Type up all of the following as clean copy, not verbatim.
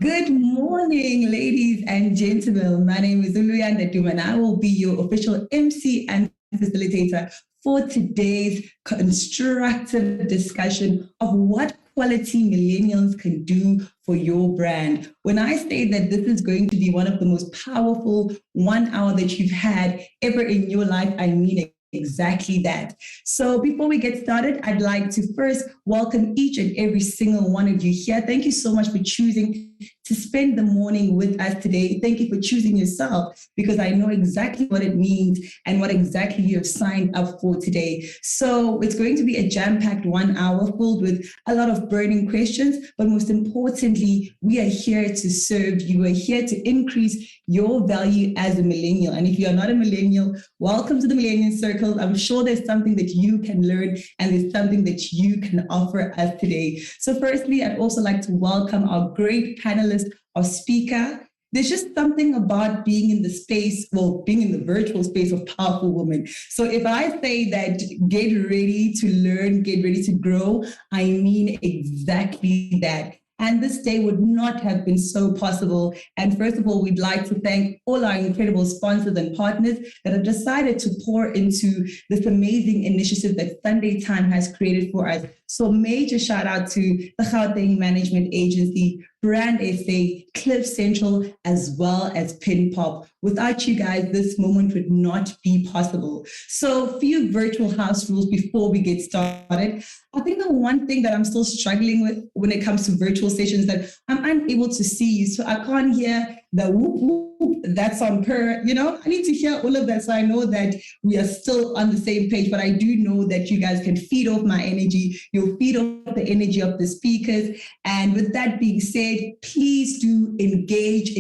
Good morning, ladies and gentlemen. My name is Uluyanda Duma, and I will be your official MC and facilitator for today's constructive discussion of what quality millennials can do for your brand. When I say that this is going to be one of the most powerful 1 hour that you've had ever in your life, I mean it. Exactly that. So before we get started, I'd like to first welcome each and every single one of you here. Thank you so much for choosing to spend the morning with us today. Thank you for choosing yourself because I know exactly what it means and what exactly you have signed up for today. So it's going to be a jam-packed 1 hour filled with a lot of burning questions, but most importantly, we are here to serve you. We're here to increase your value as a millennial. And if you are not a millennial, welcome to the Millennial Circle. I'm sure there's something that you can learn and there's something that you can offer us today. So firstly, I'd also like to welcome our great panelist, our speaker. There's just something about being in the space, well, being in the virtual space of powerful women. So if I say that get ready to learn, get ready to grow, I mean exactly that. And this day would not have been so possible. And first of all, we'd like to thank all our incredible sponsors and partners that have decided to pour into this amazing initiative that Sunday Time has created for us. So major shout out to the Gauteng Management Agency, Brand SA, Cliff Central, as well as Pin Pop. Without you guys, this moment would not be possible. So a few virtual house rules before we get started. I think the one thing that I'm still struggling with when it comes to virtual sessions that I'm unable to see you. So I can't hear the whoop whoop that's on per, I need to hear all of that so I know that we are still on the same page. But I do know that you guys can feed off my energy. You'll feed off the energy of the speakers. And with that being said, please do engage.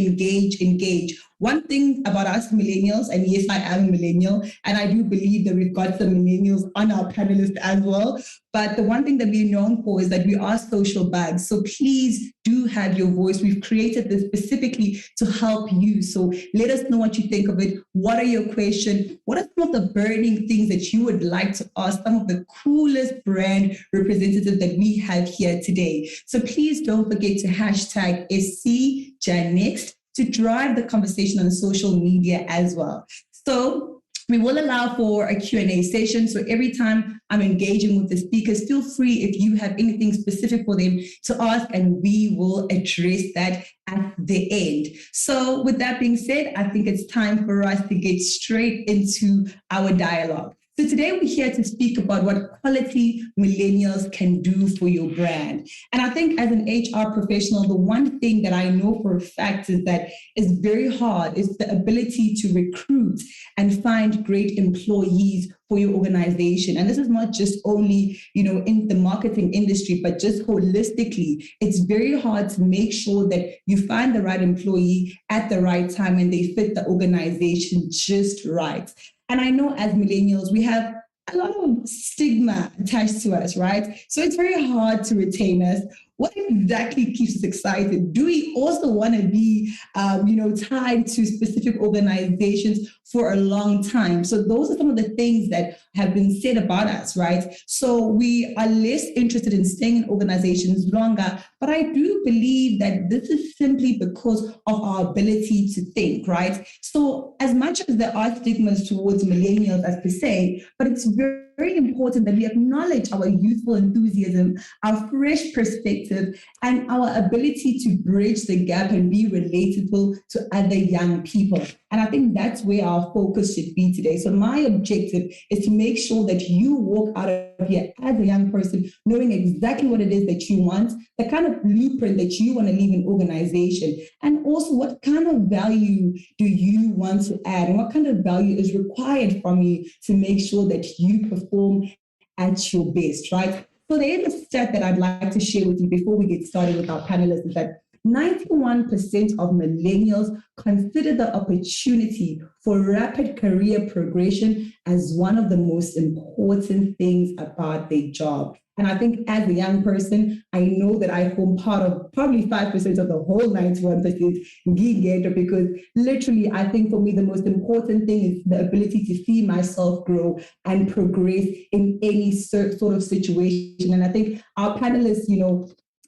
One thing about us millennials, and yes, I am a millennial, and I do believe that we've got some millennials on our panelist as well. But the one thing that we're known for is that we are social bugs. So please do have your voice. We've created this specifically to help you. So let us know what you think of it. What are your questions? What are some of the burning things that you would like to ask some of the coolest brand representatives that we have here today? So please don't forget to hashtag SC GenNext to drive the conversation on social media as well. So we will allow for a Q&A session. So every time I'm engaging with the speakers, feel free if you have anything specific for them to ask, and we will address that at the end. So with that being said, I think it's time for us to get straight into our dialogue. So today we're here to speak about what quality millennials can do for your brand. And I think as an HR professional, the one thing that I know for a fact is that it's very hard is the ability to recruit and find great employees for your organization. And this is not just only, in the marketing industry, but just holistically. It's very hard to make sure that you find the right employee at the right time and they fit the organization just right. And I know as millennials, we have a lot of stigma attached to us, right? So it's very hard to retain us. What exactly keeps us excited? Do we also want to be, tied to specific organizations for a long time? So those are some of the things that have been said about us, right? So we are less interested in staying in organizations longer, but I do believe that this is simply because of our ability to think, right? So as much as there are stigmas towards millennials as per se, but it's very important that we acknowledge our youthful enthusiasm, our fresh perspective, and our ability to bridge the gap and be relatable to other young people. And I think that's where our focus should be today. So my objective is to make sure that you walk out of here as a young person knowing exactly what it is that you want, the kind of blueprint that you want to leave an organization, and also what kind of value do you want to add and what kind of value is required from you to make sure that you perform at your best, right? So there is a stat that I'd like to share with you before we get started with our panelists is that 91% of millennials consider the opportunity for rapid career progression as one of the most important things about their job. And I think as a young person, I know that I form part of probably 5% of the whole 91% gig because literally, I think for me, the most important thing is the ability to see myself grow and progress in any sort of situation. And I think our panelists,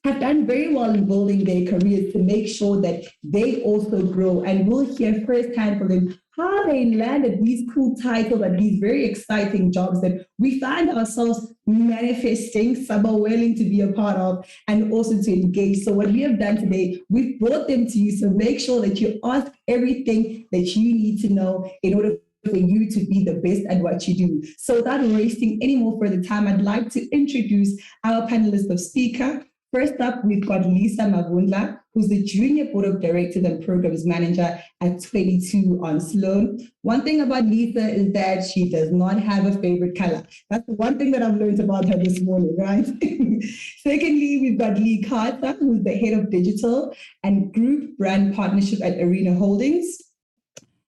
have done very well in building their careers to make sure that they also grow. And we'll hear firsthand from them how they landed these cool titles and these very exciting jobs that we find ourselves manifesting, some are willing to be a part of, and also to engage. So what we have done today, we've brought them to you. So make sure that you ask everything that you need to know in order for you to be the best at what you do. So without wasting any more further time, I'd like to introduce our panelist of speaker. First up, we've got Lisa Mavundla, who's the Junior Board of Directors and Programs Manager at 22 on Sloan. One thing about Lisa is that she does not have a favorite color. That's the one thing that I've learned about her this morning, right? Secondly, we've got Lee Carter, who's the Head of Digital and Group Brand Partnership at Arena Holdings.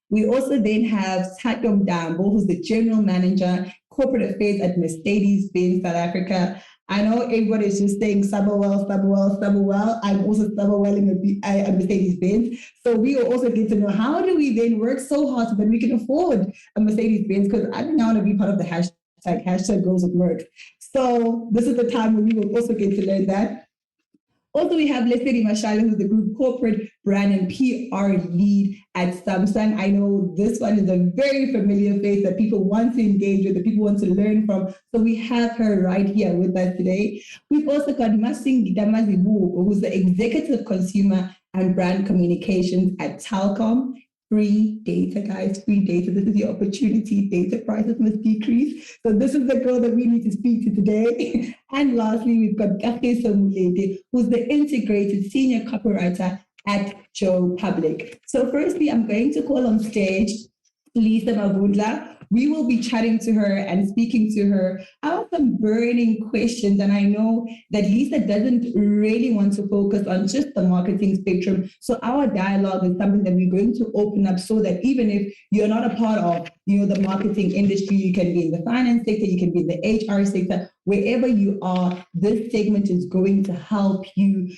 We also then have Tatom Dambo, who's the General Manager, Corporate Affairs at Mercedes-Benz South Africa. I know everybody is just saying Summerwell. I'm also Summerwelling at Mercedes-Benz. So we will also get to know how do we then work so hard so that we can afford a Mercedes-Benz, because I think I want to be part of the hashtag goes with Merck. So this is the time when we will also get to learn that. Also, we have Leslie Mashala, who's the Group Corporate Brand and PR Lead at Samsung. I know this one is a very familiar face that people want to engage with, that people want to learn from. So we have her right here with us today. We've also got Masing Damazibu, who's the Executive Consumer and Brand Communications at Telkom. Free data, guys, free data. This is your opportunity. Data prices must decrease. So this is the girl that we need to speak to today. And lastly, we've got Kagiso Mulete, who's the Integrated Senior Copywriter at Joe Public. So firstly, I'm going to call on stage Lisa Mavundla. We will be chatting to her and speaking to her about some burning questions. And I know that Lisa doesn't really want to focus on just the marketing spectrum. So our dialogue is something that we're going to open up so that even if you're not a part of, the marketing industry, you can be in the finance sector, you can be in the HR sector, wherever you are, this segment is going to help you,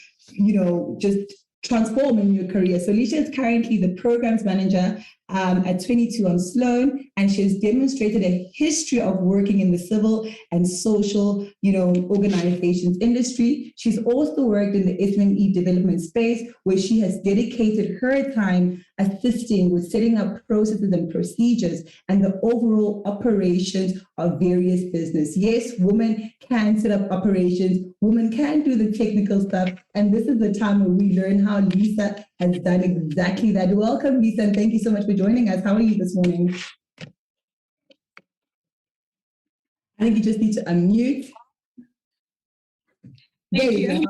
just transform in your career. So Lisha is currently the programs manager at 22 on Sloan, and she has demonstrated a history of working in the civil and social, organizations industry. She's also worked in the SME development space, where she has dedicated her time assisting with setting up processes and procedures and the overall operations of various business. Yes, women can set up operations, women can do the technical stuff, and this is the time where we learn how Lisa has done exactly that. Welcome, Lisa, and thank you so much for joining us. How are you this morning? I think you just need to unmute. Thank you.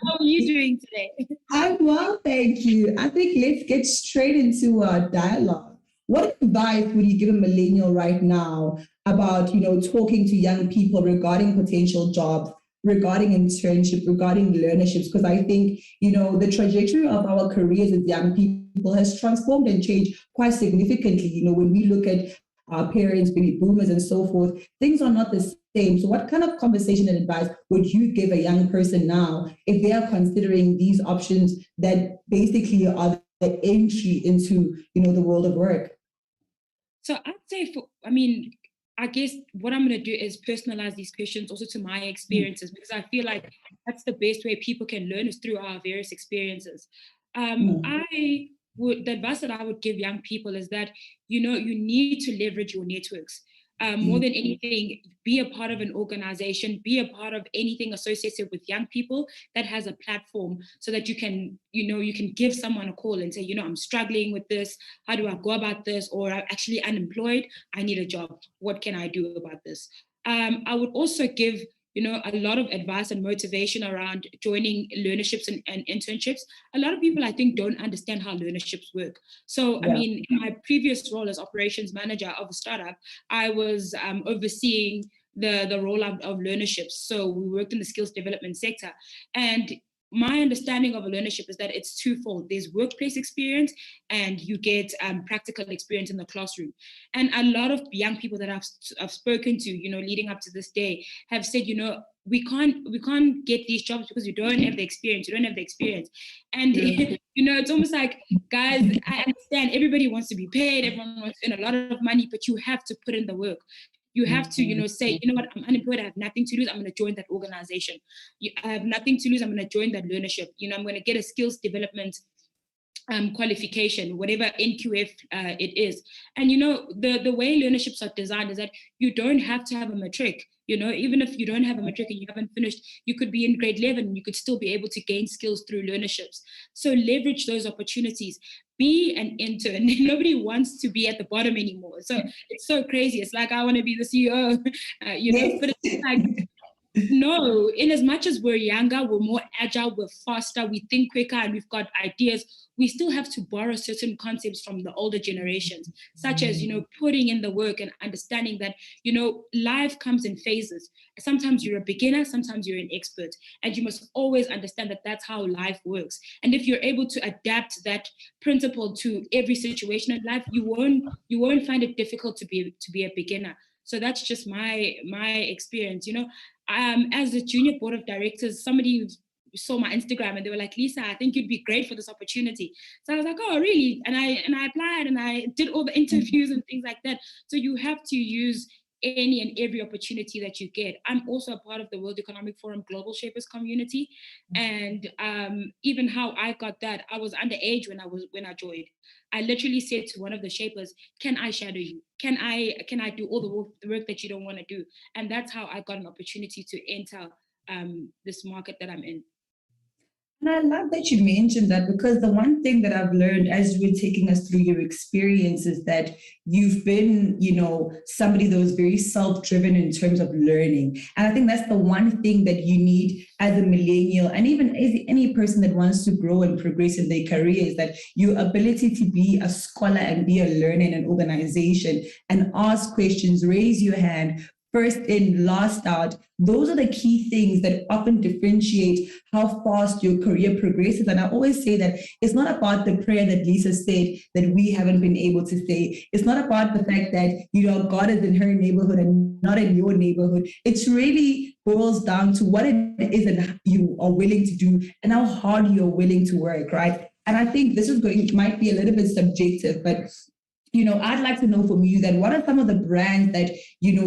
How are you doing today? I'm well, thank you. I think let's get straight into our dialogue. What advice would you give a millennial right now about, talking to young people regarding potential jobs, regarding internship, regarding learnerships? Because I think, the trajectory of our careers as young people has transformed and changed quite significantly. When we look at our parents, baby boomers, and so forth, things are not the same. So what kind of conversation and advice would you give a young person now if they are considering these options that basically are the entry into, the world of work? So I'd say I guess what I'm going to do is personalize these questions also to my experiences, because I feel like that's the best way people can learn is through our various experiences. The advice that I would give young people is that, you need to leverage your networks. More than anything, be a part of an organization, be a part of anything associated with young people that has a platform, so that you can give someone a call and say, I'm struggling with this. How do I go about this? Or I'm actually unemployed. I need a job. What can I do about this? I would also give a lot of advice and motivation around joining learnerships and internships. A lot of people, I think, don't understand how learnerships work. So, yeah. In my previous role as operations manager of a startup, I was overseeing the rollout of learnerships. So we worked in the skills development sector. And my understanding of a learnership is that it's twofold. There's workplace experience and you get practical experience in the classroom. And a lot of young people that I've spoken to, leading up to this day have said, we can't get these jobs because you don't have the experience. And, it's almost like, guys, I understand everybody wants to be paid. Everyone wants to earn a lot of money, but you have to put in the work. You have to, say, you know what, I'm unemployed, I have nothing to lose, I'm going to join that organization. I have nothing to lose, I'm going to join that learnership. I'm going to get a skills development qualification, whatever NQF it is. And the way learnerships are designed is that you don't have to have a matric. Even if you don't have a matric and you haven't finished, you could be in grade 11 and you could still be able to gain skills through learnerships. So leverage those opportunities. Be an intern. Nobody wants to be at the bottom anymore. So it's so crazy. It's like, I want to be the CEO, but it's like, no, in as much as we're younger, we're more agile, we're faster, we think quicker, and we've got ideas, we still have to borrow certain concepts from the older generations, such as, putting in the work and understanding that, life comes in phases. Sometimes you're a beginner, sometimes you're an expert, and you must always understand that that's how life works. And if you're able to adapt that principle to every situation in life, you won't find it difficult to be a beginner. So that's just my experience. As a junior board of directors, somebody saw my Instagram and they were like, Lisa, I think you'd be great for this opportunity. So I was like, oh, really? And I applied and I did all the interviews and things like that. So you have to use any and every opportunity that you get. I'm also a part of the World Economic Forum Global Shapers community. And even how I got that, I was underage when I joined. I literally said to one of the shapers, can I shadow you? Can I do all the work that you don't want to do? And that's how I got an opportunity to enter this market that I'm in. And I love that you mentioned that, because the one thing that I've learned as you were taking us through your experience is that you've been, somebody that was very self-driven in terms of learning. And I think that's the one thing that you need as a millennial, and even as any person that wants to grow and progress in their career, is that your ability to be a scholar and be a learner in an organization and ask questions, raise your hand, first in, last out. Those are the key things that often differentiate how fast your career progresses. And I always say that it's not about the prayer that Lisa said that we haven't been able to say. It's not about the fact that, God is in her neighborhood and not in your neighborhood. It's really boils down to what it is that you are willing to do and how hard you're willing to work, right? And I think this might be a little bit subjective, but I'd like to know from you that what are some of the brands that, you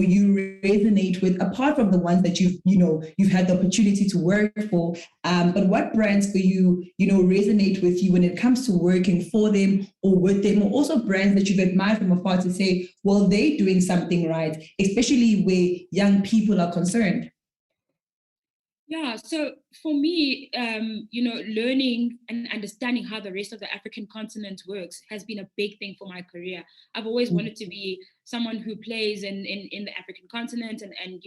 resonate with, apart from the ones that you've had the opportunity to work for, but what brands for you, resonate with you when it comes to working for them or with them, or also brands that you've admired from afar to say, well, they're doing something right, especially where young people are concerned? Yeah, so for me, learning and understanding how the rest of the African continent works has been a big thing for my career. I've always wanted to be someone who plays in the African continent and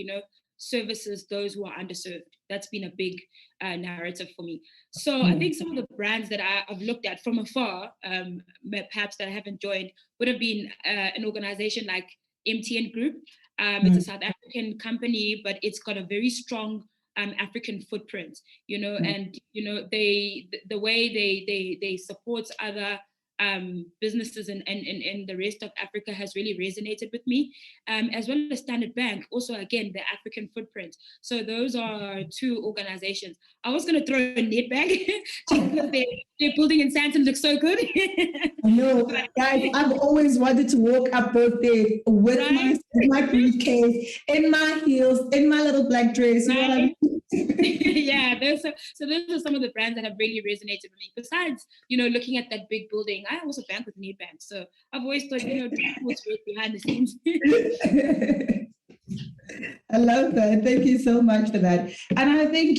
services those who are underserved. That's been a big narrative for me. So I think some of the brands that I've looked at from afar, perhaps that I haven't joined, would have been an organization like MTN Group. It's a South African company, but it's got a very strong African footprint, and the way they support other businesses and the rest of Africa has really resonated with me, as well as Standard Bank, also again the African footprint. So those are two organizations. I was going to throw a Nedbank just because their building in Sandton looks so good. No, guys, I've always wanted to walk up those days with my briefcase, in my heels, in my little black dress. You know what I mean? Yeah, those are some of the brands that have really resonated with me. Besides, looking at that big building, I also bank with Nedbank, so I've always thought, what's behind the scenes. I love that. Thank you so much for that. And I think,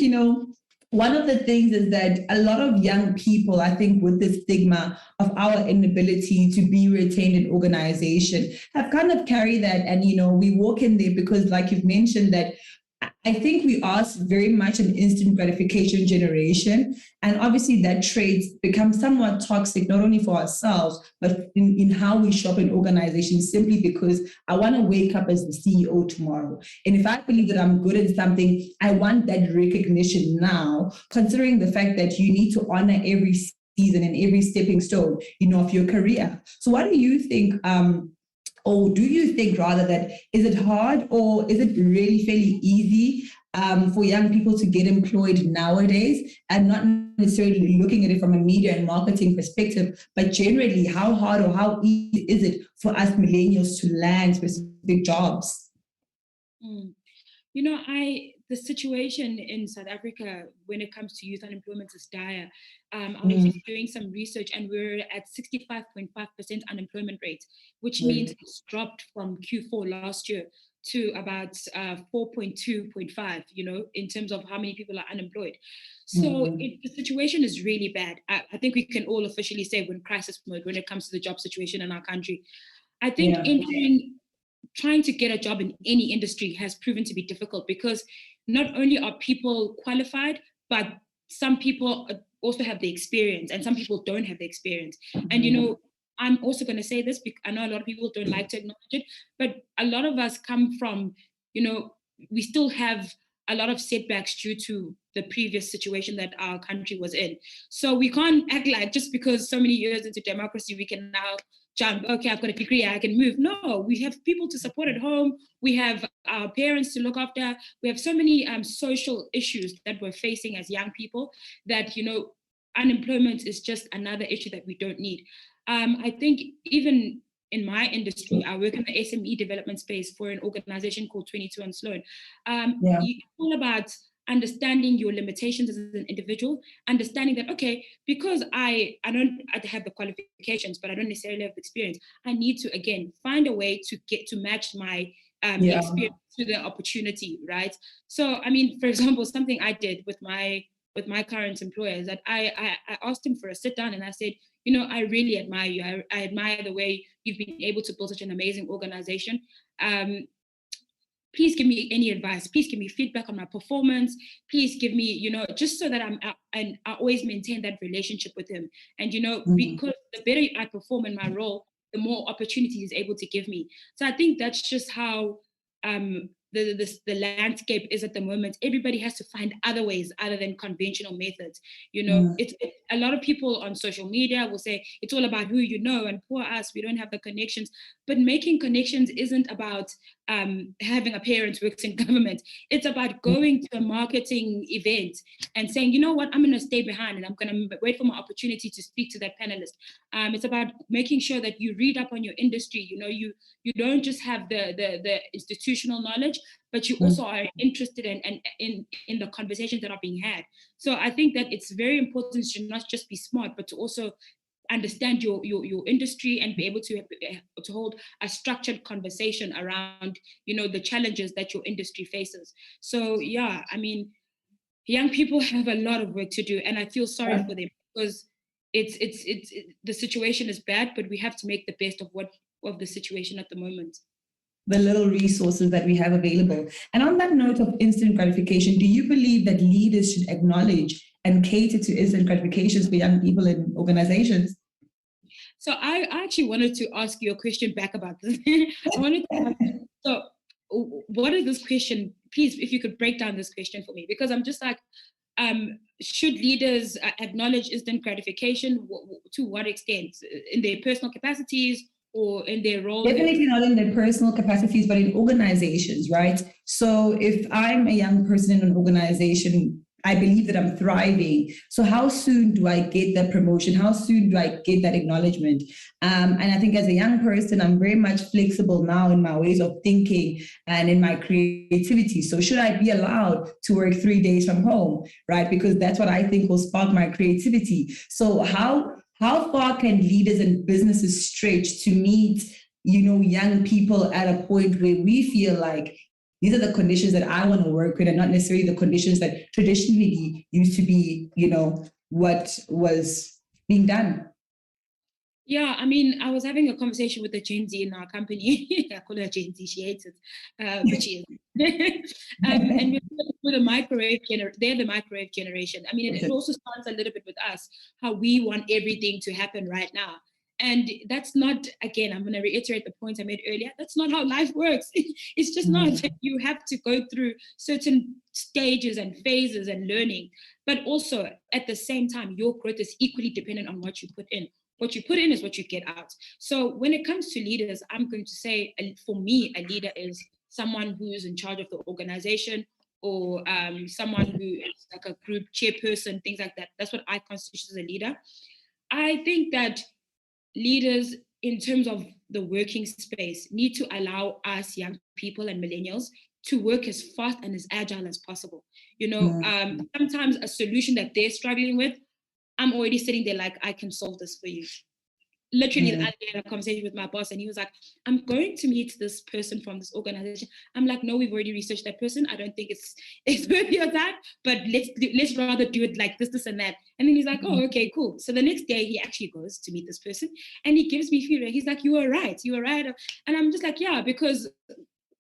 one of the things is that a lot of young people, I think, with the stigma of our inability to be retained in organization, have kind of carried that. And, we walk in there because, like you've mentioned, that I think we are very much an instant gratification generation. And obviously that traits become somewhat toxic, not only for ourselves, but in how we shop in organizations, simply because I want to wake up as the CEO tomorrow. And if I believe that I'm good at something, I want that recognition now, considering the fact that you need to honor every season and every stepping stone, of your career. So what do you think, or do you think rather that is it hard or is it really fairly easy for young people to get employed nowadays, and not necessarily looking at it from a media and marketing perspective, but generally how hard or how easy is it for us millennials to land specific jobs? Mm. The situation in South Africa when it comes to youth unemployment is dire. I was just doing some research, and we're at 65.5% unemployment rate, which means it's dropped from Q4 last year to about 4.2.5, in terms of how many people are unemployed. So the situation is really bad. I think we can all officially say we're in crisis mode when it comes to the job situation in our country. I think trying to get a job in any industry has proven to be difficult, because not only are people qualified, but some people also have the experience, and some people don't have the experience. And I'm also going to say this, because I know a lot of people don't like to acknowledge it, but a lot of us come from, we still have a lot of setbacks due to the previous situation that our country was in. So we can't act like just because so many years into democracy, we can now jump, okay, I've got a degree, I can move. No, we have people to support at home. We have our parents to look after. We have so many social issues that we're facing as young people that, unemployment is just another issue that we don't need. I think even in my industry, I work in the SME development space for an organization called 22 and Sloan. It's all about understanding your limitations as an individual, understanding that, okay, because I have the qualifications, but I don't necessarily have the experience, I need to, again, find a way to get to match my experience to the opportunity, right? So, I mean, for example, something I did with my current employer is that I asked him for a sit down, and I said, I really admire you. I admire the way you've been able to build such an amazing organization. Please give me any advice. Please give me feedback on my performance. Please give me, just so that I always maintain that relationship with him. And, because the better I perform in my role, the more opportunity he's able to give me. So I think that's just how the landscape is at the moment. Everybody has to find other ways other than conventional methods. It's a lot of people on social media will say it's all about who you know, and poor us, we don't have the connections. But making connections isn't about having a parent who works in government. It's about going to a marketing event and saying, you know what, I'm going to stay behind and I'm going to wait for my opportunity to speak to that panelist. It's about making sure that you read up on your industry. You don't just have the institutional knowledge, but you also are interested in the conversations that are being had. So I think that it's very important to not just be smart, but to also understand your industry and be able to hold a structured conversation around the challenges that your industry faces. So yeah, I mean, young people have a lot of work to do, and I feel sorry for them, because it's the situation is bad, but we have to make the best of the situation at the moment. The little resources that we have available. And on that note of instant gratification, do you believe that leaders should acknowledge and cater to instant gratifications for young people in organizations? So I actually wanted to ask you a question back about this. I wanted to ask you, so what is this question? Please, if you could break down this question for me, because I'm just like, should leaders acknowledge instant gratification? To what extent? In their personal capacities or in their role? Definitely not in their personal capacities, but in organizations, right? So if I'm a young person in an organization, I believe that I'm thriving. So how soon do I get that promotion? How soon do I get that acknowledgement? And I think as a young person, I'm very much flexible now in my ways of thinking and in my creativity. So should I be allowed to work 3 days from home, right? Because that's what I think will spark my creativity. So how far can leaders and businesses stretch to meet, young people at a point where we feel like these are the conditions that I want to work with, and not necessarily the conditions that traditionally used to be, what was being done? Yeah, I mean, I was having a conversation with a Gen Z in our company. I call her Gen Z, she hates it, but she is. And we're the microwave they're the microwave generation. I mean, it also starts a little bit with us, how we want everything to happen right now. And that's not, again, I'm going to reiterate the point I made earlier. That's not how life works. It's just not. You have to go through certain stages and phases and learning. But also, at the same time, your growth is equally dependent on what you put in. What you put in is what you get out. So when it comes to leaders, I'm going to say, for me, a leader is someone who is in charge of the organization, or someone who is like a group chairperson, things like that. That's what I constitute as a leader. I think that leaders, in terms of the working space, need to allow us young people and millennials to work as fast and as agile as possible. Mm. Sometimes a solution that they're struggling with, I'm already sitting there like, I can solve this for you. Literally, the other day I had a conversation with my boss, and he was like, I'm going to meet this person from this organization. I'm like, no, we've already researched that person. I don't think it's worth your time, but let's rather do it like this, and that. And then he's like, oh, okay, cool. So the next day he actually goes to meet this person, and he gives me feedback. He's like, you were right. And I'm just like, yeah, because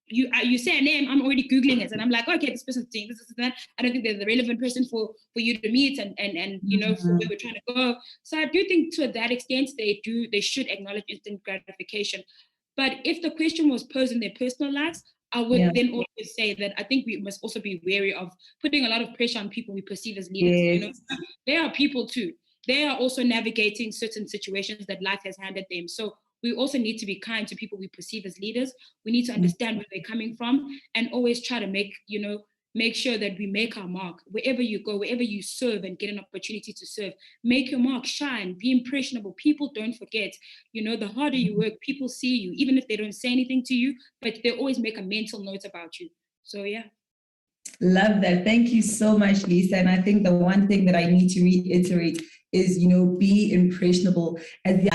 you say a name, I'm already Googling it. And I'm like, okay, this person's doing this, that. I don't think they're the relevant person for you to meet and for where we're trying to go. So I do think to that extent, they should acknowledge instant gratification. But if the question was posed in their personal lives, I would then also say that I think we must also be wary of putting a lot of pressure on people we perceive as leaders. Yes. They are people too. They are also navigating certain situations that life has handed them. So we also need to be kind to people we perceive as leaders. We need to understand where they're coming from and always try to make sure that we make our mark. Wherever you go, wherever you serve and get an opportunity to serve, make your mark, shine, be impressionable. People don't forget. The harder you work, people see you, even if they don't say anything to you, but they always make a mental note about you. So yeah. Love that. Thank you so much, Lisa. And I think the one thing that I need to reiterate is, be impressionable as,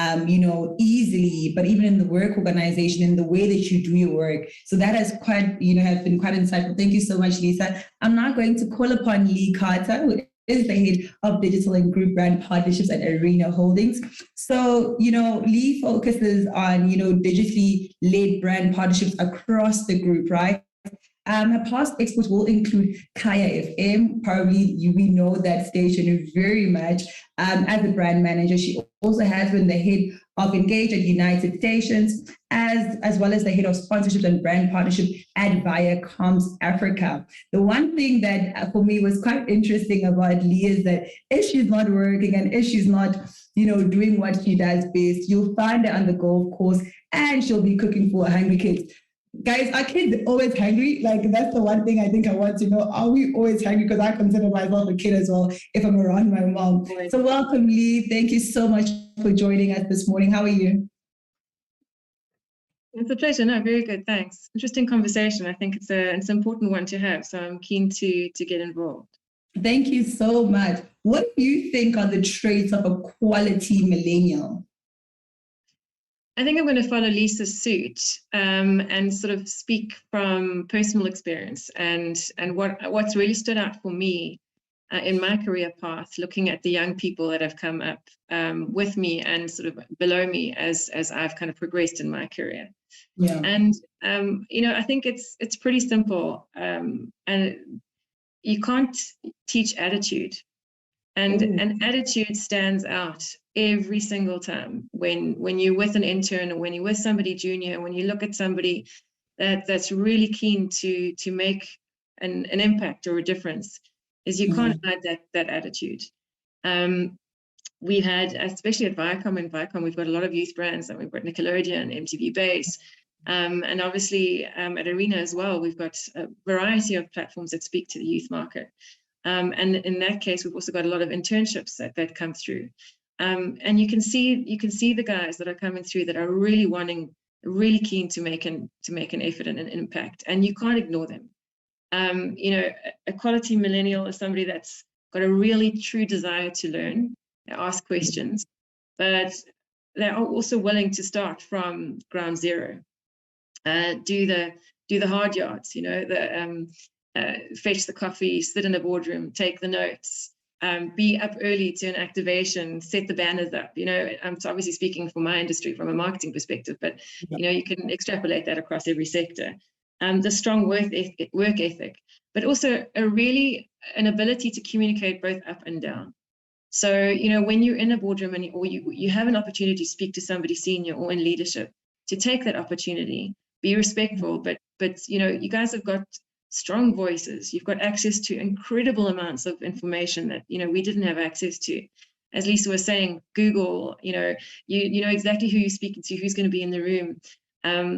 easily, but even in the work organization, in the way that you do your work. So that has has been quite insightful. Thank you so much, Lisa. I'm now going to call upon Lee Carter, who is the head of digital and group brand partnerships at Arena Holdings. So, Lee focuses on, digitally led brand partnerships across the group, right? Her past exports will include Kaya FM. Probably we know that station very much. As a brand manager, she also has been the head of Engage at United Stations, as well as the head of sponsorship and brand partnership at Viacom's Africa. The one thing that for me was quite interesting about Lee is that if she's not working and if she's not, doing what she does best, you'll find her on the golf course and she'll be cooking for hungry kids. Guys, are kids always hungry? Like, that's the one thing I think I want to know. Are we always hungry? Because I consider myself a kid as well if I'm around my mom. So welcome, Lee. Thank you so much for joining us this morning. How are you? It's a pleasure. No, very good. Thanks. Interesting conversation. I think it's an important one to have. So I'm keen to get involved. Thank you so much. What do you think are the traits of a quality millennial? I think I'm going to follow Lisa's suit and sort of speak from personal experience and what's really stood out for me in my career path, looking at the young people that have come up with me and sort of below me as I've kind of progressed in my career. Yeah. And I think it's pretty simple, and you can't teach attitude. And attitude stands out every single time when you're with an intern or when you're with somebody junior, when you look at somebody that's really keen to make an impact or a difference, is you can't hide that attitude. We had, especially at Viacom, we've got a lot of youth brands, and we've got Nickelodeon, MTV Base, and obviously at Arena as well, we've got a variety of platforms that speak to the youth market. And in that case, we've also got a lot of internships that come through. And you can see the guys that are coming through that are really keen to make an effort and an impact, and you can't ignore them. A quality millennial is somebody that's got a really true desire to learn, they ask questions, but they're also willing to start from ground zero, do the hard yards, fetch the coffee, sit in a boardroom, take the notes, be up early to an activation, set the banners up. I'm obviously speaking for my industry from a marketing perspective, but you can extrapolate that across every sector. The strong work ethic, but also an ability to communicate both up and down. So when you're in a boardroom or you have an opportunity to speak to somebody senior or in leadership, to take that opportunity, be respectful, but you guys have got strong voices. You've got access to incredible amounts of information that we didn't have access to. As Lisa was saying, Google, you know exactly who you're speaking to, who's going to be in the room.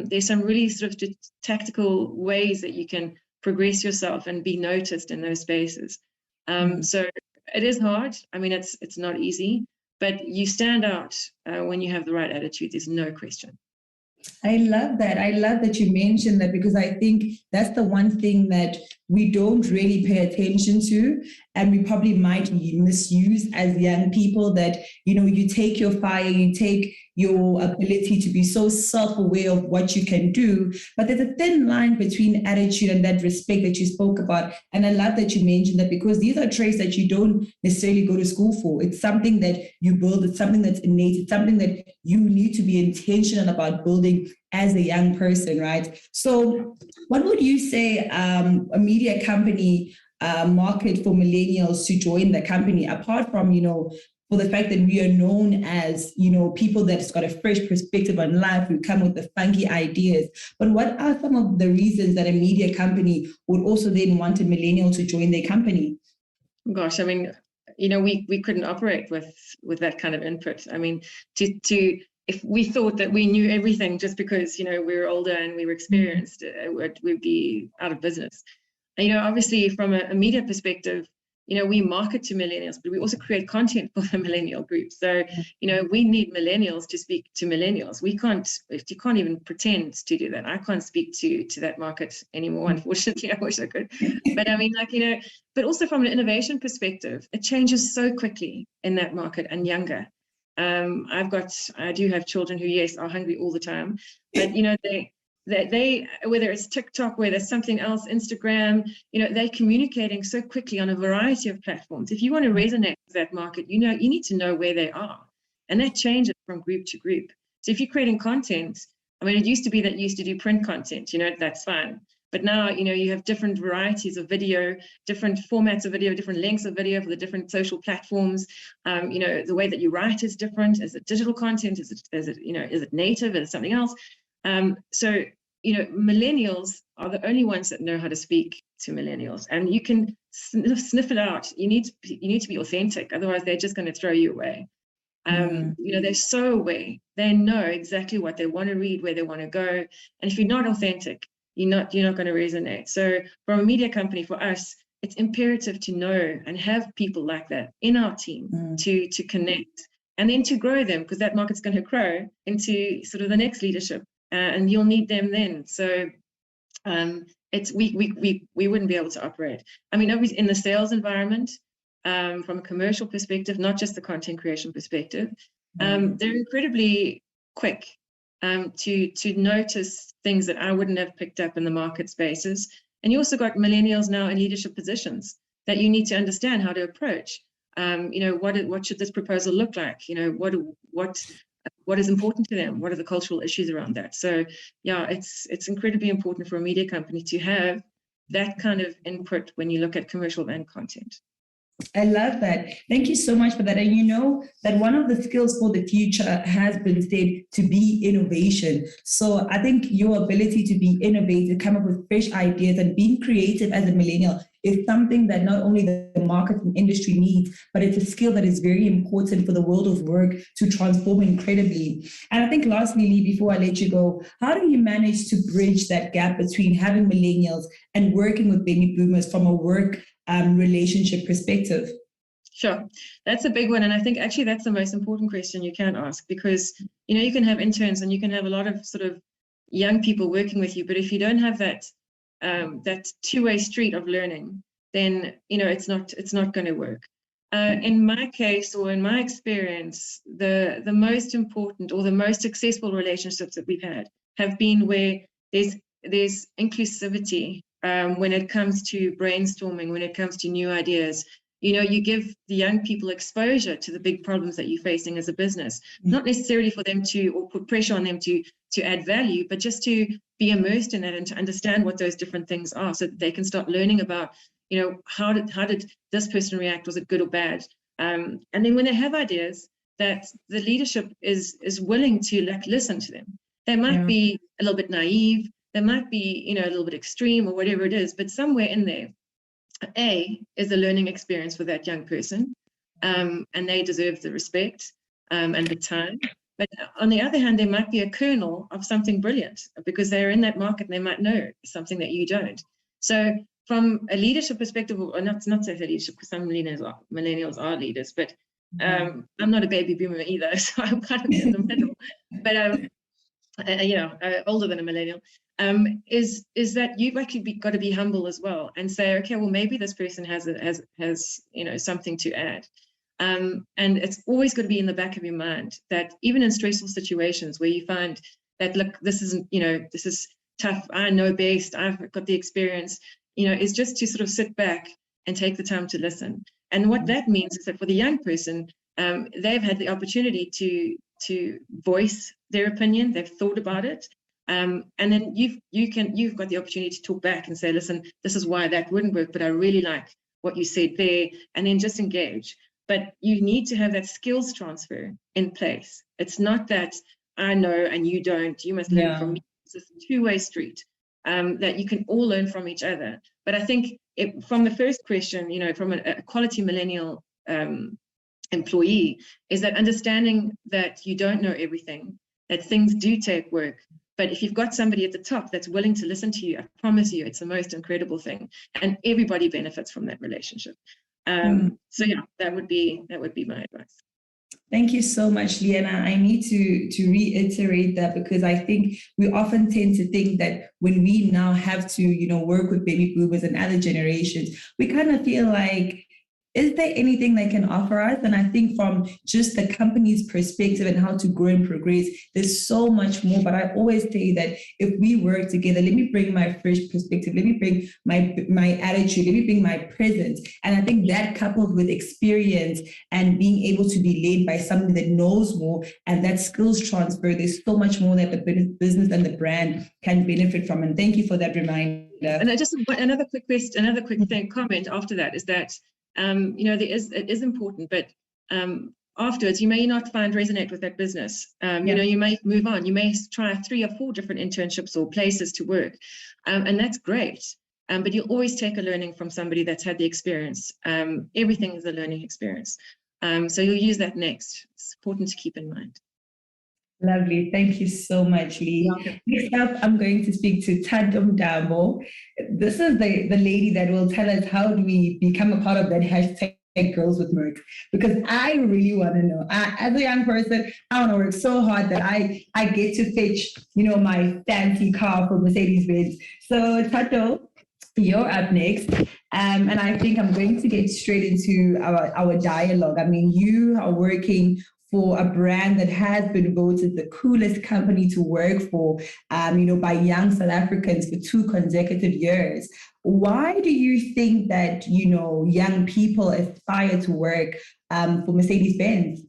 There's some really sort of tactical ways that you can progress yourself and be noticed in those spaces. So it is hard. I mean, it's not easy, but you stand out when you have the right attitude. There's no question. I love that. I love that you mentioned that, because I think that's the one thing that we don't really pay attention to, and we probably might misuse as young people, that, you take your fire, you take your ability to be so self-aware of what you can do, but there's a thin line between attitude and that respect that you spoke about. And I love that you mentioned that, because these are traits that you don't necessarily go to school for. It's something that you build, it's something that's innate, it's something that you need to be intentional about building as a young person, right? So what would you say a media company market for millennials to join the company, apart from, for the fact that we are known as, people that's got a fresh perspective on life, who come with the funky ideas. But what are some of the reasons that a media company would also then want a millennial to join their company? Gosh, I mean, we couldn't operate with that kind of input. I mean, to if we thought that we knew everything just because, we were older and we were experienced, we'd be out of business. And, obviously from a media perspective, we market to millennials, but we also create content for the millennial group. So, we need millennials to speak to millennials. You can't even pretend to do that. I can't speak to that market anymore, unfortunately. I wish I could. But I mean, but also from an innovation perspective, it changes so quickly in that market and younger. I do have children who, yes, are hungry all the time, but they whether it's TikTok, whether it's something else, Instagram, they're communicating so quickly on a variety of platforms. If you want to resonate with that market, you need to know where they are, and that changes from group to group. So if you're creating content, I mean, it used to be that you used to do print content, that's fine. But now, you have different varieties of video, different formats of video, different lengths of video for the different social platforms. The way that you write is different. Is it digital content? Is it native? Is it something else? So, millennials are the only ones that know how to speak to millennials, and you can sniff it out. You need to be authentic. Otherwise, they're just going to throw you away. They're so aware. They know exactly what they want to read, where they want to go. And if you're not authentic, you're not going to resonate. So from a media company, for us, it's imperative to know and have people like that in our team to connect, and then to grow them, because that market's going to grow into sort of the next leadership, and you'll need them then. So we wouldn't be able to operate. I mean, obviously in the sales environment, from a commercial perspective, not just the content creation perspective, they're incredibly quick to notice things that I wouldn't have picked up in the market spaces. And you also got millennials now in leadership positions that you need to understand how to approach. What should this proposal look like? What is important to them? What are the cultural issues around that? So yeah, it's incredibly important for a media company to have that kind of input when you look at commercial and content. I love that. Thank you so much for that. And that one of the skills for the future has been said to be innovation. So I think your ability to be innovative, come up with fresh ideas, and being creative as a millennial is something that not only the market and industry needs, but it's a skill that is very important for the world of work to transform incredibly. And I think lastly, Lee, before I let you go, how do you manage to bridge that gap between having millennials and working with baby boomers from a work relationship perspective? Sure, that's a big one, and I think actually that's the most important question you can ask, because you can have interns and you can have a lot of sort of young people working with you, but if you don't have that two-way street of learning, then it's not going to work. In my case, or in my experience, the most important or the most successful relationships that we've had have been where there's inclusivity. When it comes to brainstorming, when it comes to new ideas, you give the young people exposure to the big problems that you're facing as a business, not necessarily for them or put pressure on them to add value, but just to be immersed in it and to understand what those different things are, so that they can start learning about, how did this person react? Was it good or bad? And then when they have ideas, that the leadership is willing to listen to them. They might be a little bit naive. They might be, a little bit extreme or whatever it is, but somewhere in there, is a learning experience for that young person, and they deserve the respect and the time. But on the other hand, there might be a kernel of something brilliant because they're in that market and they might know something that you don't. So from a leadership perspective, or not say leadership, because some millennials are leaders, but I'm not a baby boomer either, so I'm kind of in the middle. But older than a millennial, is that you've actually got to be humble as well and say, okay, well, maybe this person has something to add. And it's always got to be in the back of your mind that even in stressful situations where you find that, look, this isn't, this is tough, I know best, I've got the experience, is just to sort of sit back and take the time to listen. And what that means is that for the young person, they've had the opportunity to voice their opinion, they've thought about it, and then you've got the opportunity to talk back and say, listen, this is why that wouldn't work, but I really like what you said there, and then just engage. But you need to have that skills transfer in place. It's not that I know and you don't, you must learn from me. It's a two-way street that you can all learn from each other. But I think from the first question, from a quality millennial employee, is that understanding that you don't know everything, that things do take work. But if you've got somebody at the top that's willing to listen to you, I promise you, it's the most incredible thing. And everybody benefits from that relationship. So yeah, that would be my advice. Thank you so much, Leanna. I need to reiterate that, because I think we often tend to think that when we now have to, work with baby boomers and other generations, we kind of feel like, is there anything they can offer us? And I think from just the company's perspective and how to grow and progress, there's so much more. But I always say that if we work together, let me bring my fresh perspective, let me bring my attitude, let me bring my presence. And I think that, coupled with experience and being able to be led by somebody that knows more, and that skills transfer, there's so much more that the business and the brand can benefit from. And thank you for that reminder. And another quick comment after that is that it is important, but afterwards you may not resonate with that business. You may move on. You may try 3 or 4 different internships or places to work, and that's great. But you'll always take a learning from somebody that's had the experience. Everything is a learning experience. So you'll use that next. It's important to keep in mind. Lovely. Thank you so much, Lee. Next up, I'm going to speak to Tadum Damo. This is the lady that will tell us how do we become a part of that hashtag Girls with Merc, because I really want to know. As a young person, I want to work so hard that I get to fetch, my fancy car from Mercedes-Benz. So Tato, you're up next. And I think I'm going to get straight into our dialogue. I mean, you are working for a brand that has been voted the coolest company to work for, by young South Africans for 2 consecutive years. Why do you think that, young people aspire to work for Mercedes-Benz?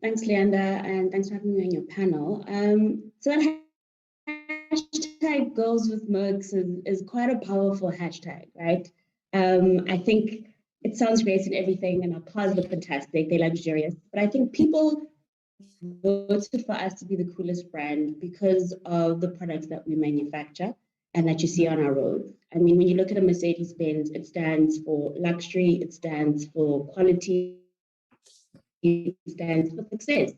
Thanks, Leanda, and thanks for having me on your panel. So that hashtag Girls with Mercs is quite a powerful hashtag, right? I think it sounds great and everything, and our cars look fantastic, they're luxurious. But I think people voted for us to be the coolest brand because of the products that we manufacture and that you see on our roads. I mean, when you look at a Mercedes-Benz, it stands for luxury, it stands for quality, it stands for success.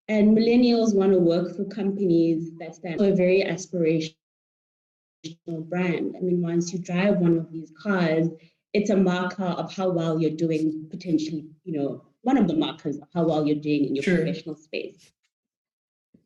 And millennials want to work for companies that stand for a very aspirational brand. I mean, once you drive one of these cars, it's a marker of how well you're doing, potentially, one of the markers of how well you're doing in your professional space.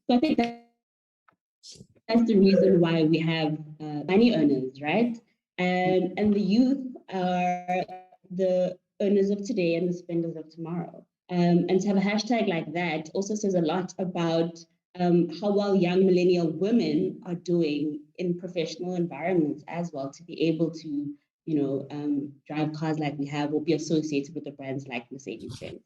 So I think that's the reason why we have money earners, right? And the youth are the earners of today and the spenders of tomorrow. And to have a hashtag like that also says a lot about how well young millennial women are doing in professional environments as well, to be able to drive cars like we have or be associated with the brands like Mercedes-Benz.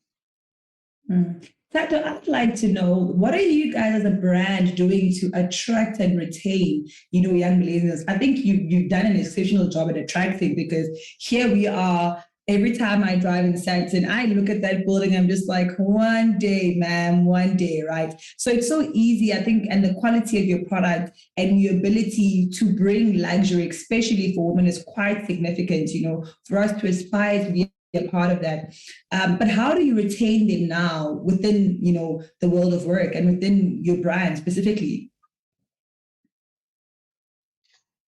Tato, I'd like to know, what are you guys as a brand doing to attract and retain, young millennials? I think you've done an exceptional job at attracting, because here we are. Every time I drive in Sandton, I look at that building, I'm just like, one day, ma'am, one day, right? So it's so easy, I think, and the quality of your product and your ability to bring luxury, especially for women, is quite significant, for us to aspire to be a part of that. But how do you retain them now within, the world of work and within your brand specifically?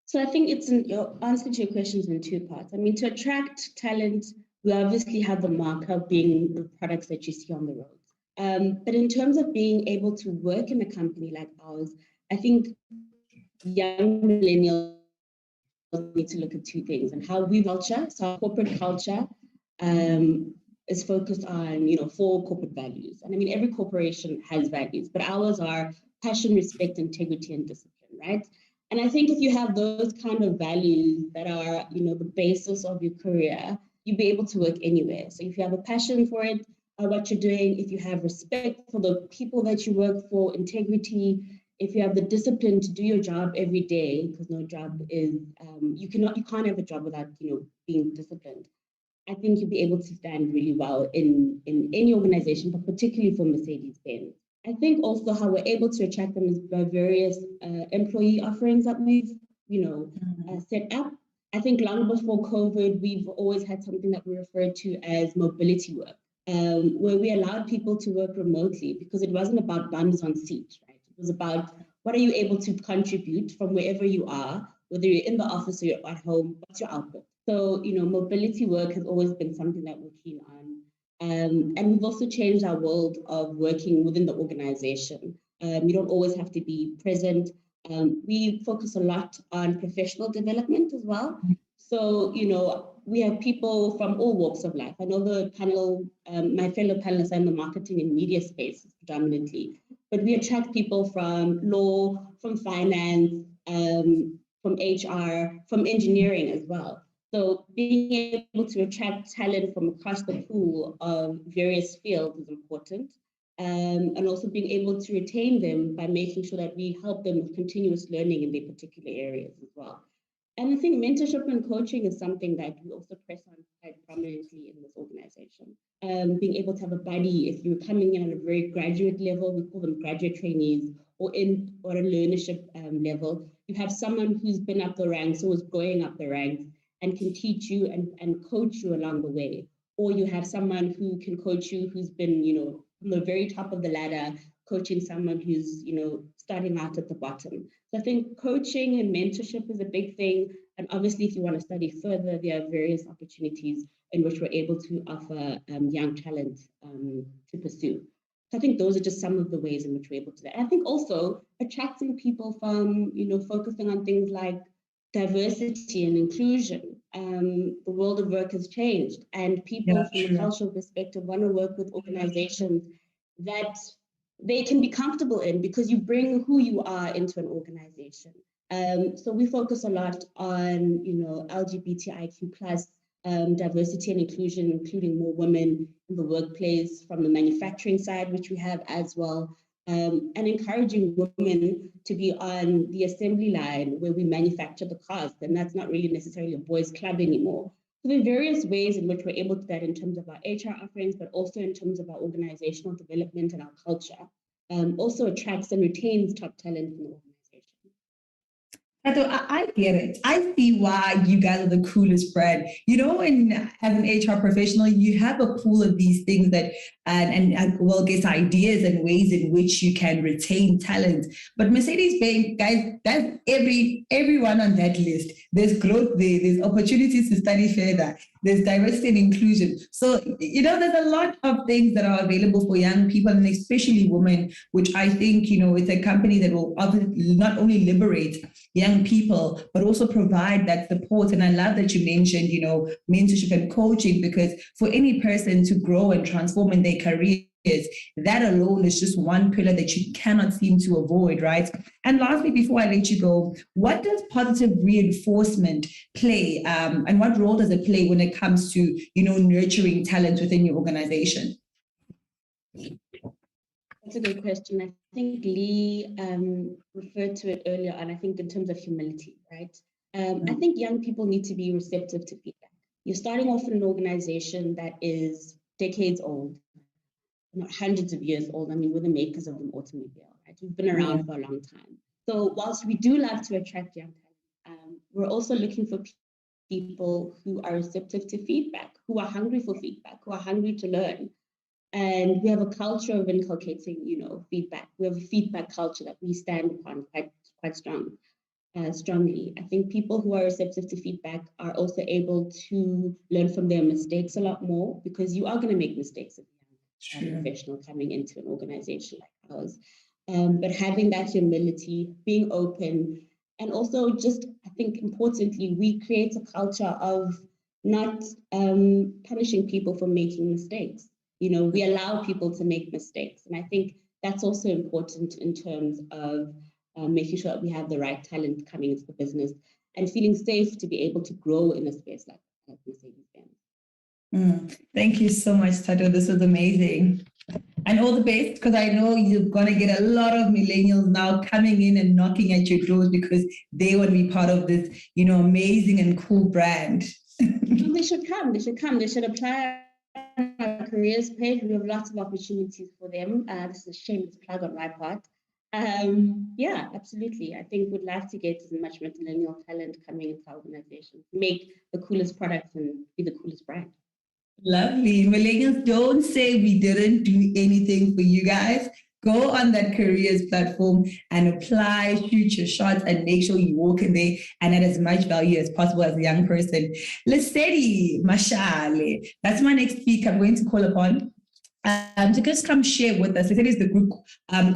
So I think your answer to your question is in 2 parts. I mean, to attract talent, we obviously have the marker being the products that you see on the roads. But in terms of being able to work in a company like ours, I think young millennials need to look at two things and how we culture. So our corporate culture is focused on, 4 corporate values. And I mean, every corporation has values, but ours are passion, respect, integrity, and discipline, right? And I think if you have those kind of values that are, the basis of your career, you'll be able to work anywhere. So if you have a passion for it, what you're doing, if you have respect for the people that you work for, integrity, if you have the discipline to do your job every day, because no job is, you can't have a job without, being disciplined. I think you'll be able to stand really well in any organization, but particularly for Mercedes-Benz. I think also how we're able to attract them is by various employee offerings that we've, set up. I think long before COVID, we've always had something that we refer to as mobility work, where we allowed people to work remotely because it wasn't about bums on seats, right? It was about what are you able to contribute from wherever you are, whether you're in the office or you're at home, what's your output? So, mobility work has always been something that we're keen on. And we've also changed our world of working within the organization. You don't always have to be present. We focus a lot on professional development as well. So, we have people from all walks of life. I know the panel, my fellow panelists are in the marketing and media space predominantly, but we attract people from law, from finance, from HR, from engineering as well. So being able to attract talent from across the pool of various fields is important. And also being able to retain them by making sure that we help them with continuous learning in their particular areas as well. And I think mentorship and coaching is something that we also press on quite prominently in this organization. Being able to have a buddy, if you're coming in at a very graduate level, we call them graduate trainees, or a learnership level, you have someone who's been up the ranks or is going up the ranks and can teach you and coach you along the way. Or you have someone who can coach you who's been, from the very top of the ladder, coaching someone who's, starting out at the bottom. So I think coaching and mentorship is a big thing. And obviously, if you want to study further, there are various opportunities in which we're able to offer young talent to pursue. So I think those are just some of the ways in which we're able to do that. And I think also attracting people from, focusing on things like diversity and inclusion. The world of work has changed, and people from a cultural perspective want to work with organizations that they can be comfortable in because you bring who you are into an organization. So we focus a lot on, LGBTIQ plus diversity and inclusion, including more women in the workplace from the manufacturing side, which we have as well. And encouraging women to be on the assembly line where we manufacture the cars. And that's not really necessarily a boys' club anymore. So there are various ways in which we're able to do that in terms of our HR offerings, but also in terms of our organizational development and our culture. Also attracts and retains top talent in the organization. I get it. I see why you guys are the coolest brand. And as an HR professional, you have a pool of these things that, and guess ideas and ways in which you can retain talent. But Mercedes-Benz, guys, that's everyone on that list. There's growth there. There's opportunities to study further. There's diversity and inclusion. So, there's a lot of things that are available for young people and especially women, which I think, it's a company that will not only liberate young people, but also provide that support. And I love that you mentioned, mentorship and coaching, because for any person to grow and transform in their careers, that alone is just one pillar that you cannot seem to avoid, right? And lastly, before I let you go, what does positive reinforcement play, and what role does it play when it comes to, nurturing talent within your organization? That's a good question. I think Lee referred to it earlier on, I think in terms of humility, right? I think young people need to be receptive to feedback. You're starting off in an organization that is decades old, not hundreds of years old. I mean, we're the makers of an automobile, right? We've been around for a long time. So whilst we do love to attract young talent, we're also looking for people who are receptive to feedback, who are hungry for feedback, who are hungry to learn. And we have a culture of inculcating, feedback. We have a feedback culture that we stand upon quite strongly. I think people who are receptive to feedback are also able to learn from their mistakes a lot more, because you are going to make mistakes. professional coming into an organization like ours. But having that humility, being open, and also just, I think importantly, we create a culture of not punishing people for making mistakes. You know, we allow people to make mistakes. And I think that's also important in terms of making sure that we have the right talent coming into the business and feeling safe to be able to grow in a space like Mercedes-Benz. Thank you so much, Tato. This was amazing. And all the best, because I know you're going to get a lot of millennials now coming in and knocking at your doors because they want to be part of this, you know, amazing and cool brand. They should come. They should come. They should apply on our careers page. We have lots of opportunities for them. This is a shameless plug on my part. Yeah, absolutely. I think we'd like to get as much millennial talent coming into our organization, make the coolest products and be the coolest brand. Lovely. Millennials, don't say we didn't do anything for you guys. Go on that careers platform and apply, shoot your shots, and make sure you walk in there and add as much value as possible as a young person. Lesedi Mashale, that's my next speaker I'm going to call upon. To just come share with us. Lesedi is the group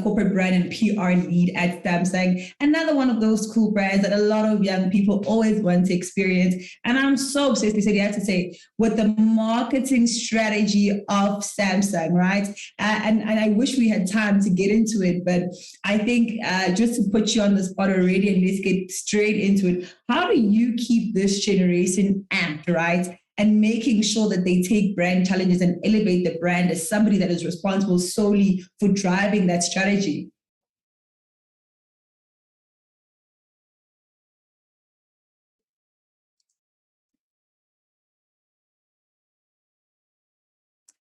corporate brand and PR lead at Samsung. Another one of those cool brands that a lot of young people always want to experience. And I'm so obsessed, Lesedi, I have to say, with the marketing strategy of Samsung, right? And I wish we had time to get into it, but I think just to put you on the spot already and let's get straight into it. How do you keep this generation amped, right? And making sure that they take brand challenges and elevate the brand as somebody that is responsible solely for driving that strategy?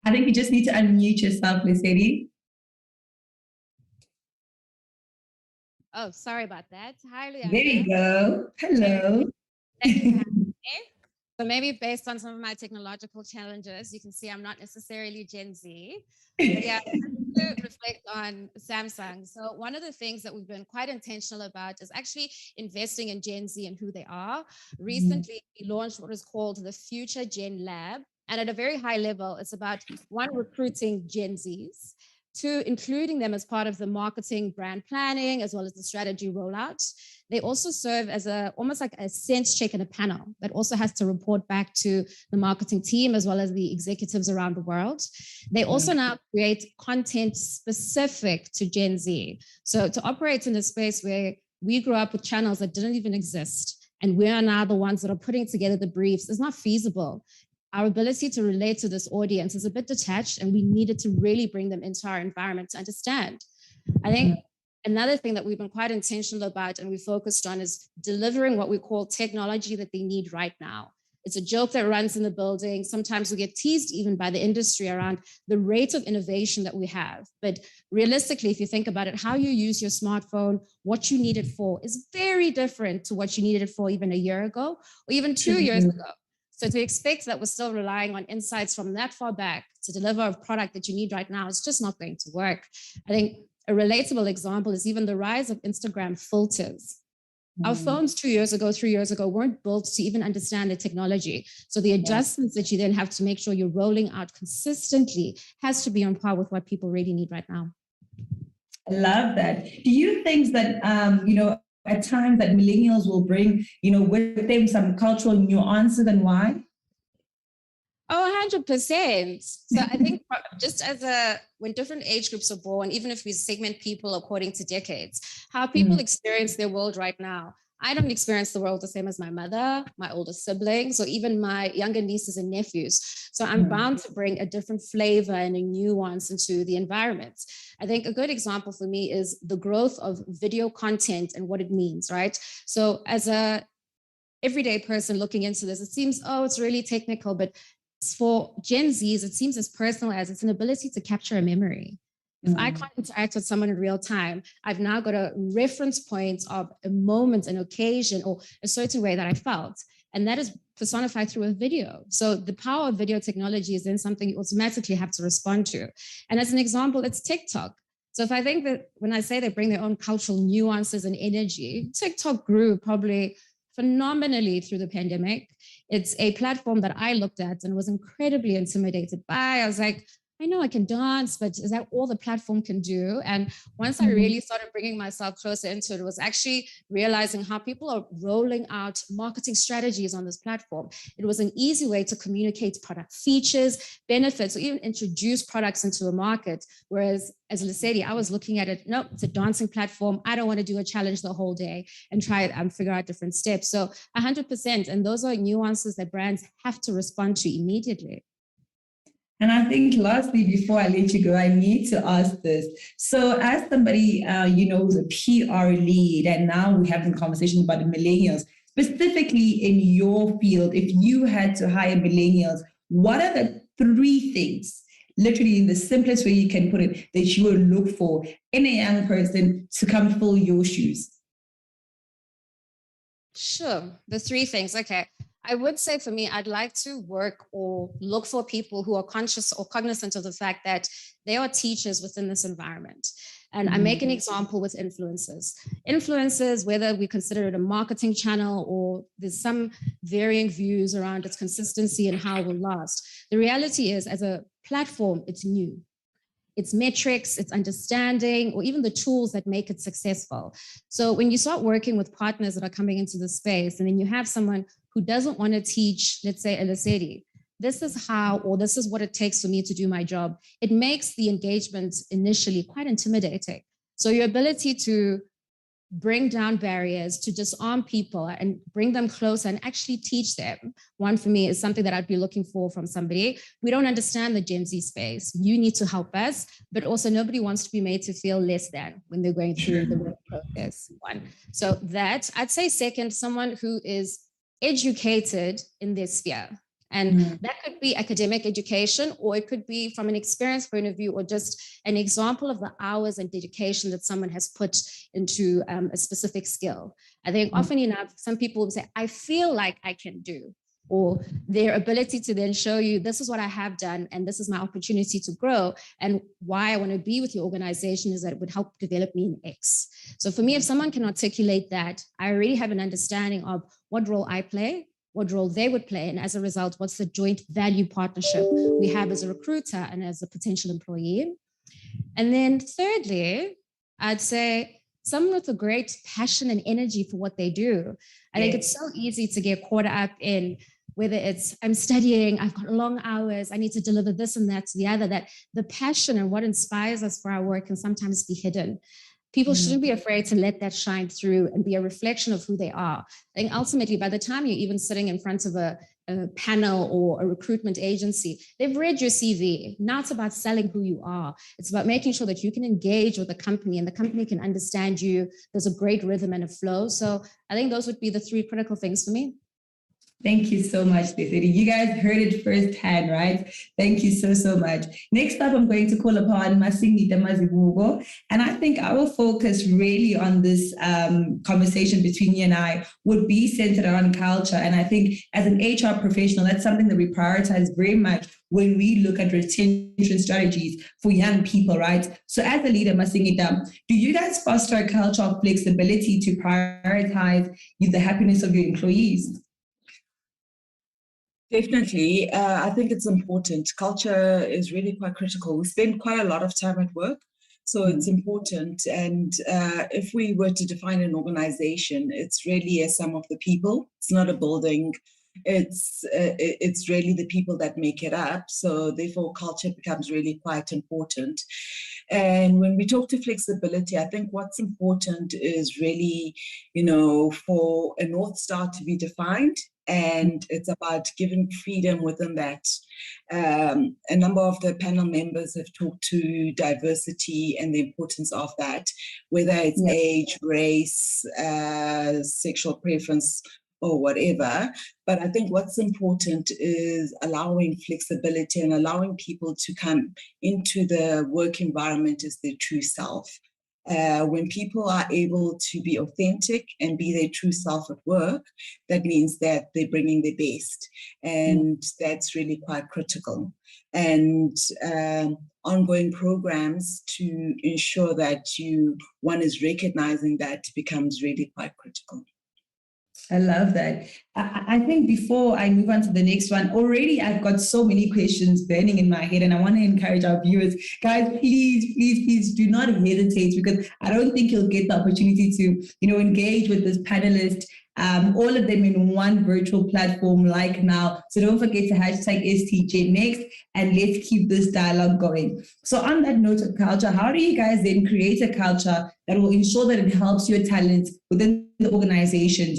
I think you just need to unmute yourself, Lesedi. Oh, sorry about that. Hi, Leanna. There you go. Hello. Thank you for having me. So maybe based on some of my technological challenges, you can see I'm not necessarily Gen Z. But yeah, to reflect on Samsung. So one of the things that we've been quite intentional about is actually investing in Gen Z and who they are. Recently, we launched what is called the Future Gen Lab. And at a very high level, it's about one, recruiting Gen Zs, two, including them as part of the marketing brand planning, as well as the strategy rollout. They also serve as almost like a sense check and a panel that also has to report back to the marketing team as well as the executives around the world. They also now create content specific to Gen Z. So to operate in a space where we grew up with channels that didn't even exist, and we are now the ones that are putting together the briefs, is not feasible. Our ability to relate to this audience is a bit detached, and we needed to really bring them into our environment to understand. I think another thing that we've been quite intentional about and we focused on is delivering what we call technology that they need right now. It's a joke that runs in the building. Sometimes we get teased even by the industry around the rate of innovation that we have. But realistically, if you think about it, how you use your smartphone, what you need it for is very different to what you needed it for even a year ago or even 2 years ago. So to expect that we're still relying on insights from that far back to deliver a product that you need right now is just not going to work. I think a relatable example is even the rise of Instagram filters. Our phones 2 years ago, 3 years ago, weren't built to even understand the technology. So the adjustments that you then have to make sure you're rolling out consistently has to be on par with what people really need right now. I love that. Do you think that, at times that millennials will bring, with them some cultural nuances, and why? Oh, 100%. So I think just when different age groups are born, even if we segment people according to decades, how people experience their world right now. I don't experience the world the same as my mother, my older siblings, or even my younger nieces and nephews. So I'm bound to bring a different flavor and a nuance into the environment. I think a good example for me is the growth of video content and what it means, right? So as a everyday person looking into this, it seems, it's really technical, but for Gen Zs, it seems as personal as it's an ability to capture a memory. If I can't interact with someone in real time, I've now got a reference point of a moment, an occasion, or a certain way that I felt. And that is personified through a video. So the power of video technology is then something you automatically have to respond to. And as an example, it's TikTok. So if I think that when I say they bring their own cultural nuances and energy, TikTok grew probably phenomenally through the pandemic. It's a platform that I looked at and was incredibly intimidated by. I was like, I know I can dance, but is that all the platform can do? And once I really started bringing myself closer into it, was actually realizing how people are rolling out marketing strategies on this platform. It was an easy way to communicate product features, benefits, or even introduce products into a market. Whereas as Lesedi, I was looking at it, no, it's a dancing platform. I don't want to do a challenge the whole day and try it and figure out different steps. So 100%. And those are nuances that brands have to respond to immediately. And I think lastly, before I let you go, I need to ask this. So as somebody, who's a PR lead, and now we're having a conversation about the millennials, specifically in your field, if you had to hire millennials, what are the 3 things, literally in the simplest way you can put it, that you would look for in a young person to come fill your shoes? Sure, the 3 things. Okay. I would say for me, I'd like to work or look for people who are conscious or cognizant of the fact that they are teachers within this environment. And I make an example with influencers. Influencers, whether we consider it a marketing channel or there's some varying views around its consistency and how it will last. The reality is, as a platform, it's new. It's metrics, it's understanding, or even the tools that make it successful. So when you start working with partners that are coming into the space, and then you have someone who doesn't want to teach, let's say, a Lesedi, this is how, or this is what it takes for me to do my job, it makes the engagement initially quite intimidating. So your ability to bring down barriers, to disarm people and bring them closer and actually teach them. One for me is something that I'd be looking for from somebody. We don't understand the Gen Z space. You need to help us, but also nobody wants to be made to feel less than when they're going through the work process. One. So that, I'd say second, someone who is educated in their sphere. And that could be academic education, or it could be from an experience point of view, or just an example of the hours and dedication that someone has put into a specific skill. I think often enough, some people will say, I feel like I can do, or their ability to then show you, this is what I have done, and this is my opportunity to grow. And why I want to be with your organization is that it would help develop me in X. So for me, if someone can articulate that, I already have an understanding of what role I play, what role they would play, and as a result, what's the joint value partnership we have as a recruiter and as a potential employee. And then thirdly, I'd say someone with a great passion and energy for what they do. I think it's so easy to get caught up in whether it's I'm studying, I've got long hours, I need to deliver this and that to the other, that the passion and what inspires us for our work can sometimes be hidden. People shouldn't be afraid to let that shine through and be a reflection of who they are. I think ultimately, by the time you're even sitting in front of a panel or a recruitment agency, they've read your CV. Now it's about selling who you are. It's about making sure that you can engage with the company and the company can understand you. There's a great rhythm and a flow. So I think those would be the 3 critical things for me. Thank you so much, Lesedi. You guys heard it firsthand, right? Thank you so, so much. Next up, I'm going to call upon Masingita Mazibugo. And I think our focus really on this conversation between you and I would be centered around culture. And I think as an HR professional, that's something that we prioritize very much when we look at retention strategies for young people, right? So as a leader, Masingita, do you guys foster a culture of flexibility to prioritize the happiness of your employees? Definitely. I think it's important. Culture is really quite critical. We spend quite a lot of time at work, so it's important. And if we were to define an organization, it's really a sum of the people. It's not a building. It's really the people that make it up. So therefore, culture becomes really quite important. And when we talk to flexibility, I think what's important is really, for a North Star to be defined. And it's about giving freedom within that. A number of the panel members have talked to diversity and the importance of that, whether it's age, race, sexual preference, or whatever. But I think what's important is allowing flexibility and allowing people to come into the work environment as their true self. When people are able to be authentic and be their true self at work, that means that they're bringing their best. And that's really quite critical. And ongoing programs to ensure that one is recognizing that becomes really quite critical. I love that. I think before I move on to the next one, already I've got so many questions burning in my head, and I want to encourage our viewers, guys, please do not hesitate, because I don't think you'll get the opportunity to, engage with this panelist, all of them in one virtual platform like now. So don't forget to hashtag STGenNext, and let's keep this dialogue going. So on that note of culture, how do you guys then create a culture that will ensure that it helps your talents within the organizations,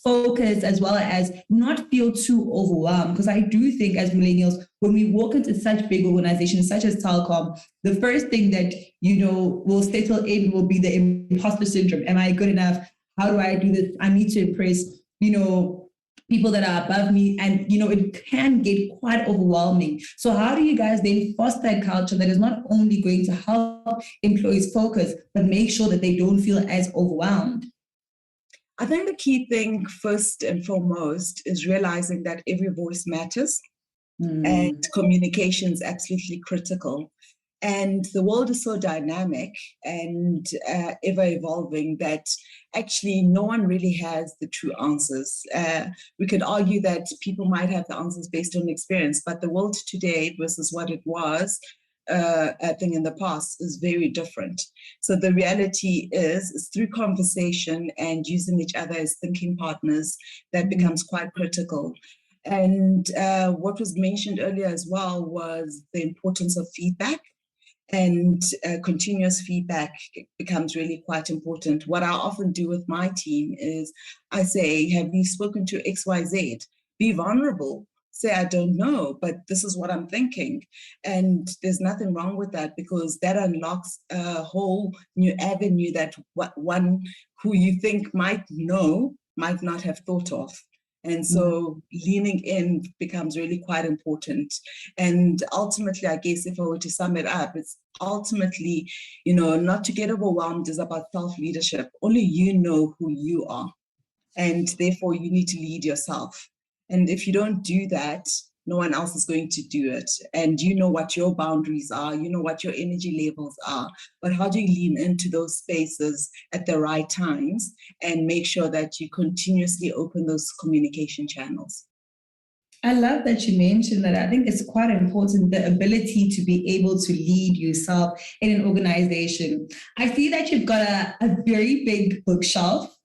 focus, as well as not feel too overwhelmed? Because I do think as millennials, when we walk into such big organizations such as Telkom, the first thing that, will settle in will be the imposter syndrome. Am I good enough? How do I do this? I need to impress, people that are above me. And, it can get quite overwhelming. So how do you guys then foster a culture that is not only going to help employees focus, but make sure that they don't feel as overwhelmed? I think the key thing, first and foremost, is realizing that every voice matters, and communication is absolutely critical. And the world is so dynamic and ever evolving that actually no one really has the true answers. We could argue that people might have the answers based on experience, but the world today versus what it was, I think in the past, is very different. So the reality is through conversation and using each other as thinking partners, that becomes quite critical. And what was mentioned earlier as well was the importance of feedback. And continuous feedback becomes really quite important. What I often do with my team is I say, have you spoken to XYZ? Be vulnerable. Say, I don't know, but this is what I'm thinking. And there's nothing wrong with that, because that unlocks a whole new avenue that one who you think might know might not have thought of. And so leaning in becomes really quite important. And ultimately, I guess if I were to sum it up, it's ultimately, not to get overwhelmed is about self-leadership. Only you know who you are. And therefore, you need to lead yourself. And if you don't do that, no one else is going to do it. And you know what your boundaries are, you know what your energy levels are, but how do you lean into those spaces at the right times and make sure that you continuously open those communication channels? I love that you mentioned that. I think it's quite important, the ability to be able to lead yourself in an organization. I see that you've got a very big bookshelf.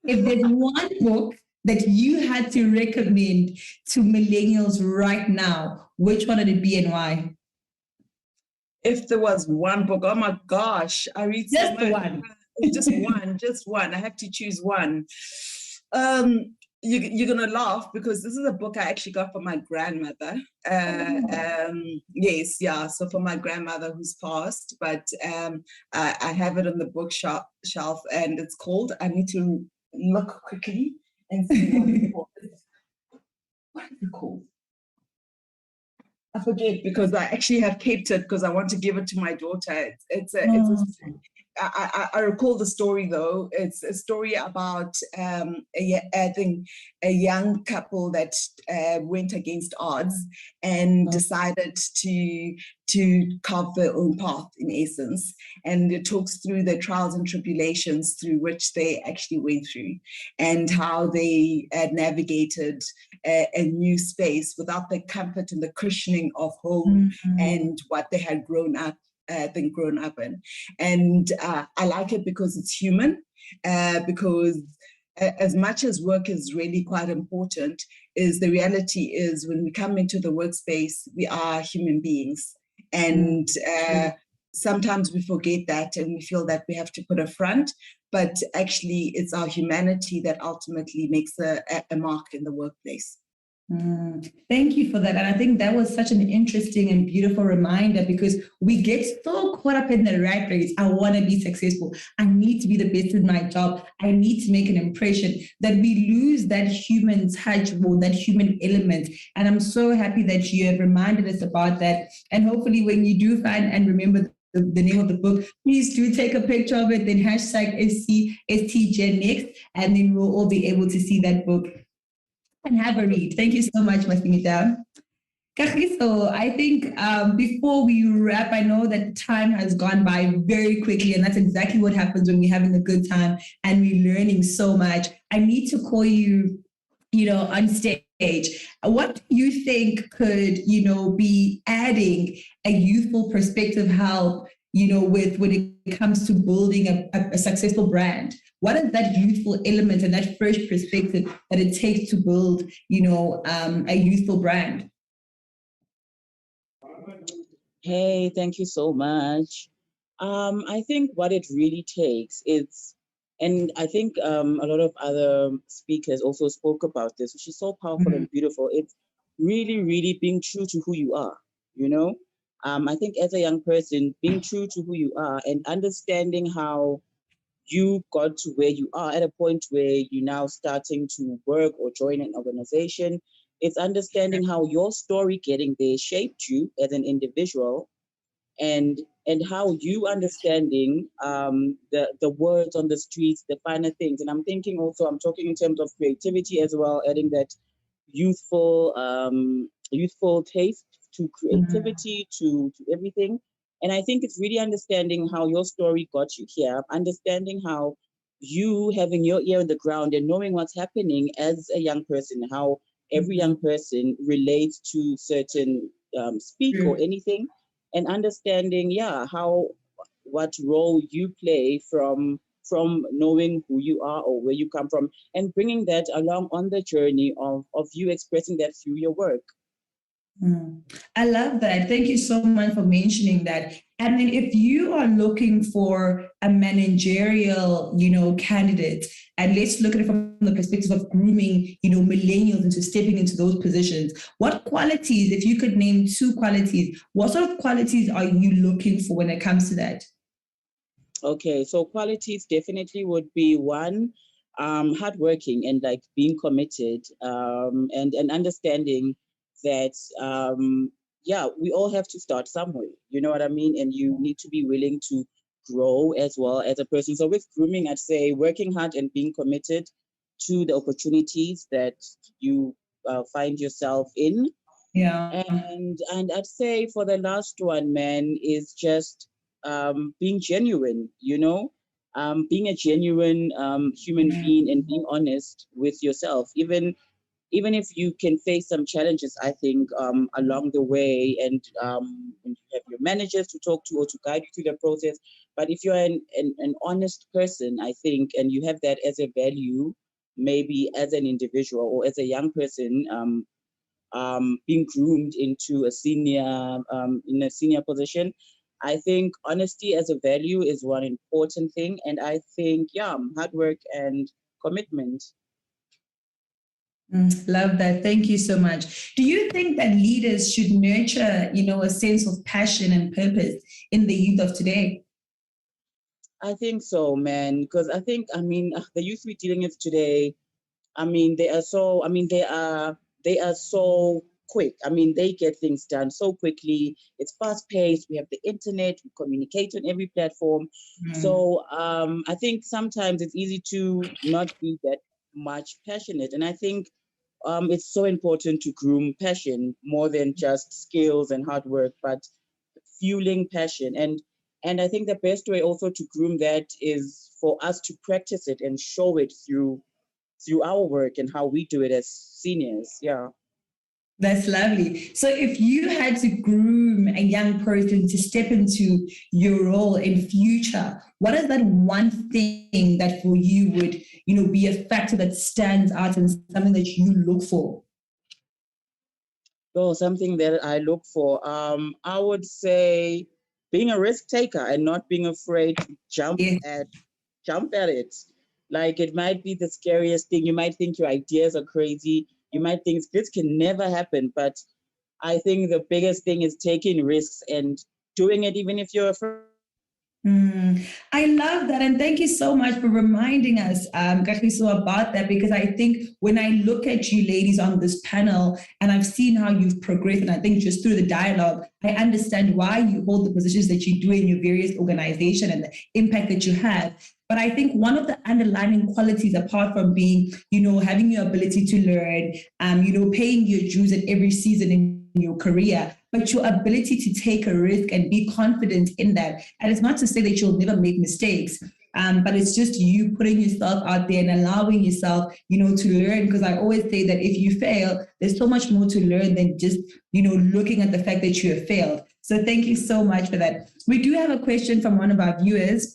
If there's one book that you had to recommend to millennials right now, which one would it be and why? If there was one book, oh my gosh, I read so much. One. just one. I have to choose one. You're gonna laugh because this is a book I actually got from my grandmother. Yes, yeah. So for my grandmother who's passed, but I have it on the bookshelf, and it's called. I need to look quickly and see what it's called. What is it called? I forget, because I actually have kept it because I want to give it to my daughter. I recall the story though. It's a story about I think a young couple that went against odds and decided to carve their own path, in essence. And it talks through the trials and tribulations through which they actually went through, and how they navigated a new space without the comfort and the cushioning of home and what they had grown up in. And I like it because it's human, because as much as work is really quite important, is the reality is when we come into the workspace, we are human beings. And sometimes we forget that and we feel that we have to put a front, but actually it's our humanity that ultimately makes a mark in the workplace. Thank you for that. And I think that was such an interesting and beautiful reminder, because we get so caught up in the rat race. I want to be successful. I need to be the best in my job. I need to make an impression, that we lose that human touch or that human element. And I'm so happy that you have reminded us about that. And hopefully when you do find and remember the name of the book, please do take a picture of it, then hashtag STGenNext, and then we'll all be able to see that book and have a read. Thank you so much, Masimita. Kagiso, I think before we wrap, I know that time has gone by very quickly, and that's exactly what happens when we're having a good time and we're learning so much. I need to call you, on stage. What do you think could, be adding a youthful perspective help, with when it comes to building a successful brand? What is that youthful element and that fresh perspective that it takes to build, a youthful brand? Hey, thank you so much. I think what it really takes is, and I think a lot of other speakers also spoke about this, which is so powerful and beautiful. It's really, really being true to who you are, you know? I think as a young person, being true to who you are and understanding how you got to where you are at a point where you're now starting to work or join an organization. It's understanding how your story getting there shaped you as an individual, and how you understanding the words on the streets, the finer things. And I'm thinking also, I'm talking in terms of creativity as well, adding that youthful taste to creativity, to everything. And I think it's really understanding how your story got you here, understanding how you having your ear on the ground and knowing what's happening as a young person, how every young person relates to certain speak or anything, and understanding, how what role you play from knowing who you are or where you come from, and bringing that along on the journey of you expressing that through your work. I love that. Thank you so much for mentioning that. And then if you are looking for a managerial, candidate, and let's look at it from the perspective of grooming, millennials into stepping into those positions, what qualities, if you could name 2 qualities, what sort of qualities are you looking for when it comes to that? Okay, so qualities definitely would be one, hardworking and like being committed, and understanding that we all have to start somewhere. You know what I mean? And you need to be willing to grow as well as a person. So with grooming, I'd say working hard and being committed to the opportunities that you find yourself in. Yeah. And I'd say for the last one, man, is just being genuine, being a genuine human being and being honest with yourself, even if you can face some challenges, I think, along the way, and you have your managers to talk to or to guide you through the process. But if you're an honest person, I think, and you have that as a value, maybe as an individual or as a young person, being groomed into a senior in a senior position, I think honesty as a value is one important thing. And I think, hard work and commitment. Love that. Thank you so much. Do you think that leaders should nurture, a sense of passion and purpose in the youth of today? I think so, man, because I think, the youth we're dealing with today, they are so quick. They get things done so quickly. It's fast paced. We have the internet. We communicate on every platform. So I think sometimes it's easy to not be that much passionate. And I think it's so important to groom passion more than just skills and hard work, but fueling passion. And I think the best way also to groom that is for us to practice it and show it through our work and how we do it as seniors. Yeah. That's lovely. So if you had to groom a young person to step into your role in future, what is that one thing that for you would, be a factor that stands out and something that you look for? So something that I look for, I would say being a risk taker and not being afraid to jump at it. Like, it might be the scariest thing. You might think your ideas are crazy. You might think this can never happen. But I think the biggest thing is taking risks and doing it even if you're afraid. I love that. And thank you so much for reminding us, Kagiso, about that, because I think when I look at you ladies on this panel and I've seen how you've progressed, and I think just through the dialogue, I understand why you hold the positions that you do in your various organizations and the impact that you have. But I think one of the underlying qualities, apart from being, having your ability to learn, paying your dues at every season in your career, but your ability to take a risk and be confident in that. And it's not to say that you'll never make mistakes, but it's just you putting yourself out there and allowing yourself, to learn. Because I always say that if you fail, there's so much more to learn than just, looking at the fact that you have failed. So thank you so much for that. We do have a question from one of our viewers.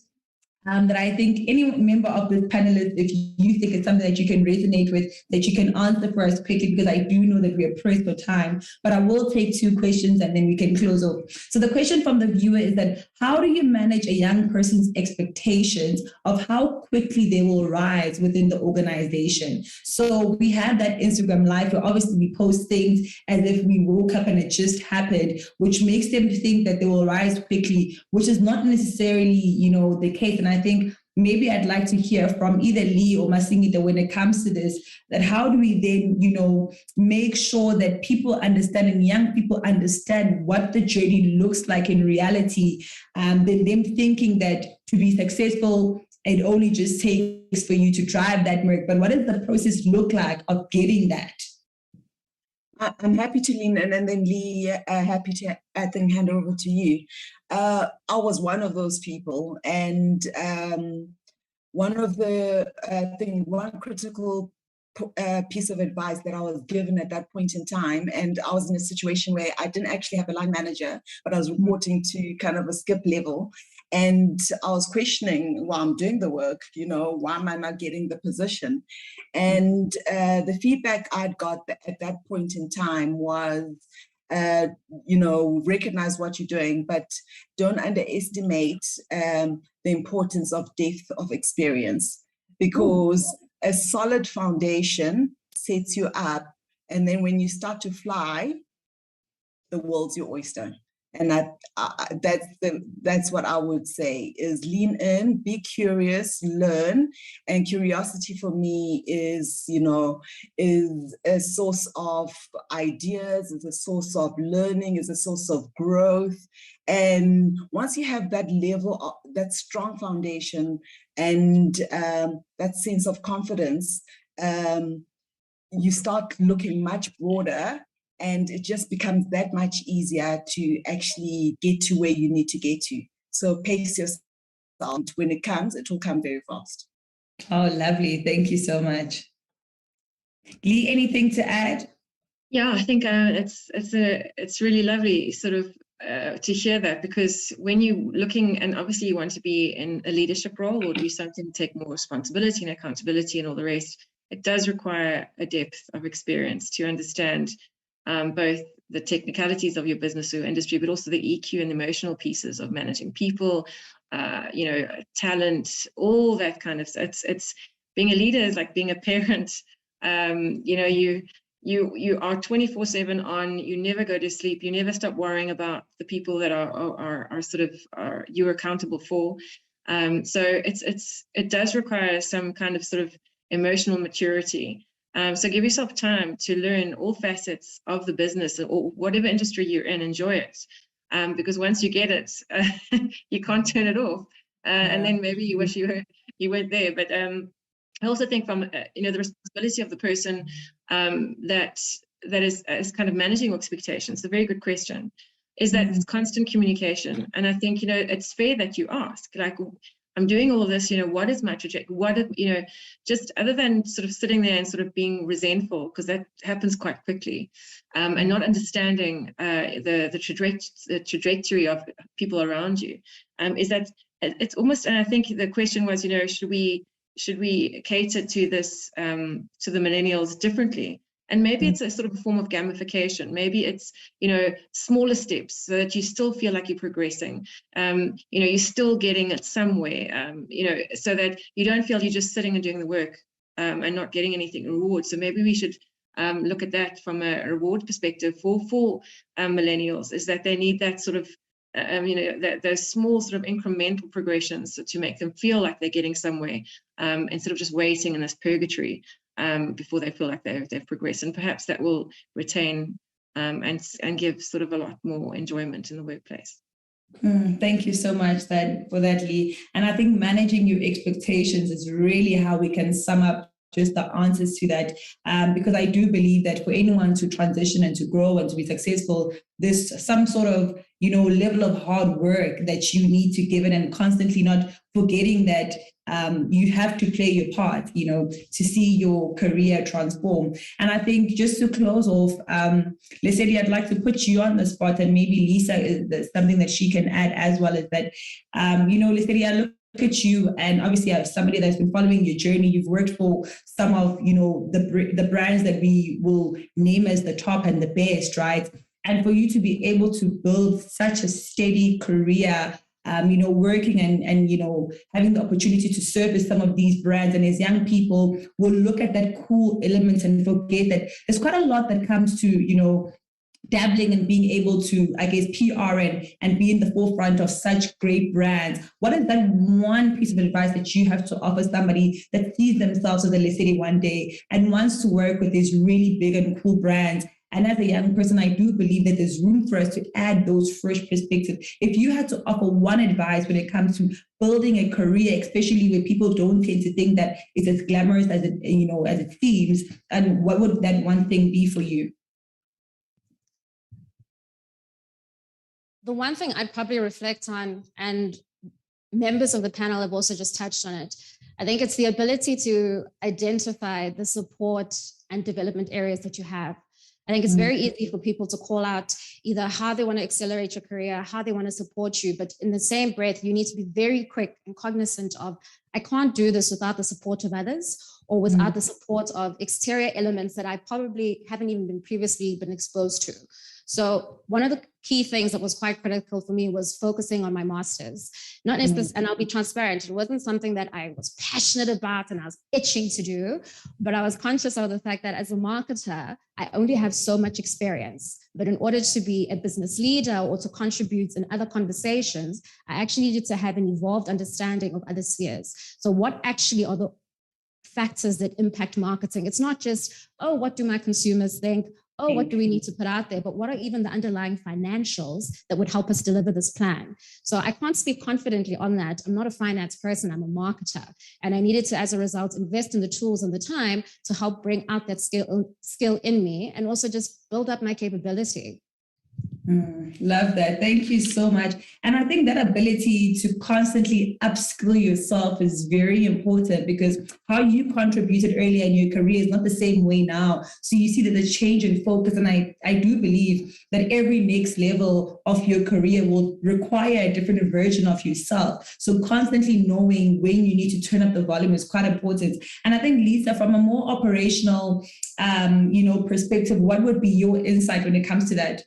That I think any member of this panelist, if you think it's something that you can resonate with, that you can answer for us quickly, because I do know that we are pressed for time, but I will take 2 questions and then we can close off. So the question from the viewer is that, how do you manage a young person's expectations of how quickly they will rise within the organization? So we have that Instagram live where obviously we post things as if we woke up and it just happened, which makes them think that they will rise quickly, which is not necessarily, the case. And I think maybe I'd like to hear from either Lee or Masingita when it comes to this, that how do we then, make sure that people understand and young people understand what the journey looks like in reality, than them thinking that to be successful, it only just takes for you to drive that Merc. But what does the process look like of getting that? I'm happy to lean in, and then Lee, happy to hand over to you. I was one of those people, and one critical piece of advice that I was given at that point in time, and I was in a situation where I didn't actually have a line manager, but I was reporting to kind of a skip level. And I was questioning why I'm doing the work, why am I not getting the position? And the feedback I'd got at that point in time was, recognize what you're doing, but don't underestimate the importance of depth of experience, because a solid foundation sets you up. And then when you start to fly, the world's your oyster. And that's what I would say is lean in, be curious, learn. And curiosity for me is a source of ideas, is a source of learning, is a source of growth. And once you have that level of that strong foundation and that sense of confidence, you start looking much broader. And it just becomes that much easier to actually get to where you need to get to. So pace yourself. When it comes, it will come very fast. Oh, lovely. Thank you so much. Lee, anything to add? Yeah, I think it's really lovely sort of to hear that, because when you're looking, and obviously you want to be in a leadership role or do something to take more responsibility and accountability and all the rest, it does require a depth of experience to understand both the technicalities of your business or industry, but also the EQ and emotional pieces of managing people, talent, all that kind of stuff. It's being a leader is like being a parent. You are 24/7 on. You never go to sleep. You never stop worrying about the people that are you're accountable for. So it does require some kind of sort of emotional maturity. So give yourself time to learn all facets of the business or whatever industry you're in. Enjoy it, because once you get it, you can't turn it off. And then maybe you wish you weren't there. But I also think from the responsibility of the person that is kind of managing expectations. A very good question. Is that it's constant communication, and I think it's fair that you ask, like, I'm doing all of this, what is my trajectory? Just other than sort of sitting there and sort of being resentful, because that happens quite quickly, and not understanding the trajectory of people around you, is that it's almost, and I think the question was, should we cater to this, to the millennials differently? And maybe it's a sort of a form of gamification. Maybe it's, smaller steps so that you still feel like you're progressing. You're still getting it somewhere, so that you don't feel you're just sitting and doing the work and not getting anything reward. So maybe we should look at that from a reward perspective for millennials, is that they need that sort of, those small sort of incremental progressions to make them feel like they're getting somewhere, instead of just waiting in this purgatory. Before they feel like they've progressed, and perhaps that will retain and give sort of a lot more enjoyment in the workplace. Thank you so much for that, Lee. And I think managing your expectations is really how we can sum up just the answers to that, because I do believe that for anyone to transition and to grow and to be successful, there's some sort of, level of hard work that you need to give it, and constantly not forgetting that you have to play your part, to see your career transform. And I think just to close off, Lesedi, I'd like to put you on the spot, and maybe Lisa is something that she can add as well, is that, Lesedi, I look at you, and obviously as somebody that's been following your journey, you've worked for some of, the brands that we will name as the top and the best, right? And for you to be able to build such a steady career, working and having the opportunity to service some of these brands. And as young people will look at that cool element and forget that there's quite a lot that comes to, dabbling and being able to, I guess, PR and be in the forefront of such great brands. What is that one piece of advice that you have to offer somebody that sees themselves as a Lesedi one day and wants to work with these really big and cool brands? And as a young person, I do believe that there's room for us to add those fresh perspectives. If you had to offer one advice when it comes to building a career, especially where people don't tend to think that it's as glamorous as it seems, and what would that one thing be for you? The one thing I'd probably reflect on, and members of the panel have also just touched on it, I think it's the ability to identify the support and development areas that you have. I think it's very easy for people to call out either how they want to accelerate your career, how they want to support you, but in the same breath, you need to be very quick and cognizant of, I can't do this without the support of others or without the support of exterior elements that I probably haven't even been previously been exposed to. So one of the key things that was quite critical for me was focusing on my master's. Not necessarily, and I'll be transparent, it wasn't something that I was passionate about and I was itching to do, but I was conscious of the fact that as a marketer, I only have so much experience. But in order to be a business leader or to contribute in other conversations, I actually needed to have an evolved understanding of other spheres. So what actually are the factors that impact marketing? It's not just, oh, what do my consumers think? Oh, what do we need to put out there? But what are even the underlying financials that would help us deliver this plan? So I can't speak confidently on that. I'm not a finance person, I'm a marketer. And I needed to, as a result, invest in the tools and the time to help bring out that skill in me and also just build up my capability. Love that. Thank you so much. And I think that ability to constantly upskill yourself is very important, because how you contributed earlier in your career is not the same way now. So you see that the change in focus, and I do believe that every next level of your career will require a different version of yourself. So constantly knowing when you need to turn up the volume is quite important. And I think, Lisa, from a more operational, perspective, what would be your insight when it comes to that?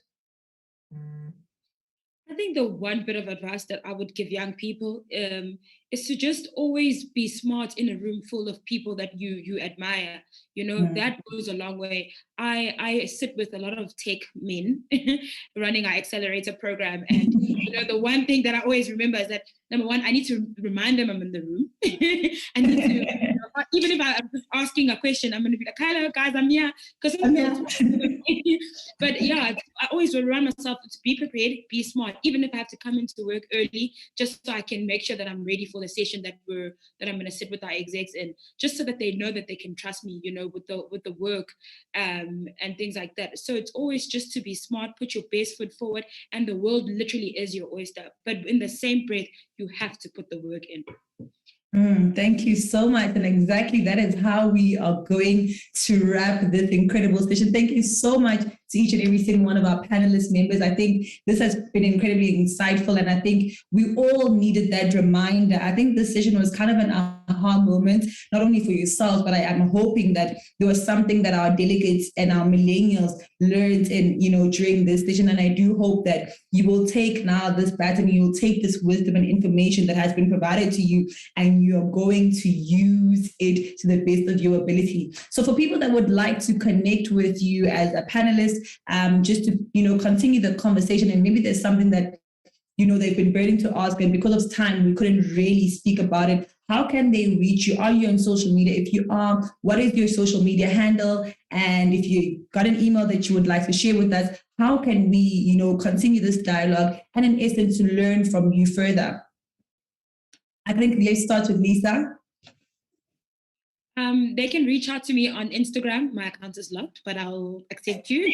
I think the one bit of advice that I would give young people is to just always be smart in a room full of people that you admire. That goes a long way. I sit with a lot of tech men running our accelerator program. And, the one thing that I always remember is that, number one, I need to remind them I'm in the room. I need to, even if I'm just asking a question, I'm going to be like, hello, guys, I'm here. Because But yeah, I always remind myself to be prepared, be smart, even if I have to come into work early, just so I can make sure that I'm ready for the session that I'm going to sit with our execs in, just so that they know that they can trust me, with the work and things like that. So it's always just to be smart, put your best foot forward, and the world literally is your oyster. But in the same breath, you have to put the work in. Thank you so much. And exactly that is how we are going to wrap this incredible session. Thank you so much to each and every single one of our panelist members. I think this has been incredibly insightful, and I think we all needed that reminder. I think this session was kind of an aha moment, not only for yourselves, but I'm hoping that there was something that our delegates and our millennials learned during this session. And I do hope that you will take now this baton, you will take this wisdom and information that has been provided to you, and you are going to use it to the best of your ability. So for people that would like to connect with you as a panelist, just to continue the conversation, and maybe there's something that they've been burning to ask, and because of time we couldn't really speak about it, how can they reach you? Are you on social media? If you are, what is your social media handle? And if you got an email that you would like to share with us, how can we continue this dialogue and in essence to learn from you further? I think let's start with Lisa. They can reach out to me on Instagram. My account is locked, but I'll accept you.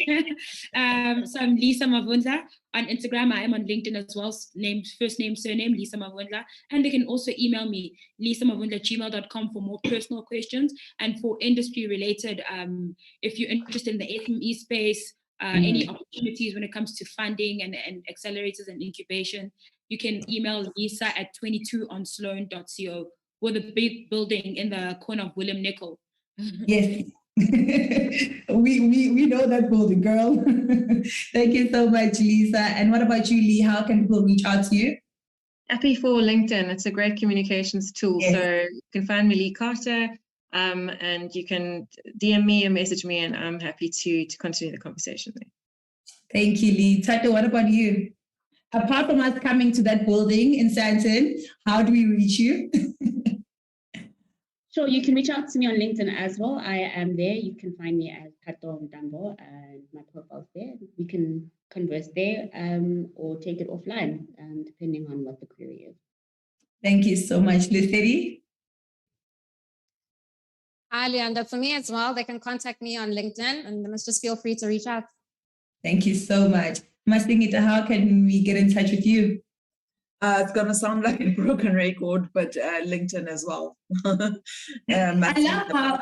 So I'm Lisa Mavundla on Instagram. I am on LinkedIn as well. First name, surname, Lisa Mavundla. And they can also email me, lisamavundla@gmail.com for more personal questions and for industry related. If you're interested in the SME space, any opportunities when it comes to funding and accelerators and incubation, you can email lisa@22onsloan.co. Or the big building in the corner of William Nicol. Yes. we know that building, girl. Thank you so much, Lisa. And what about you, Lee? How can people reach out to you? Happy for LinkedIn. It's a great communications tool. Yes. So you can find me, Lee Carter, and you can DM me or message me, and I'm happy to continue the conversation there. Thank you, Lee. Tato, what about you? Apart from us coming to that building in Sandton, how do we reach you? Sure, you can reach out to me on LinkedIn as well. I am there. You can find me as Tato Mdambo, and my profile's there. We can converse there or take it offline, depending on what the query is. Thank you so much, Luceri. Hi, Leander. For me as well, they can contact me on LinkedIn and they must just feel free to reach out. Thank you so much. Masingita, how can we get in touch with you? It's going to sound like a broken record, but LinkedIn as well. I love how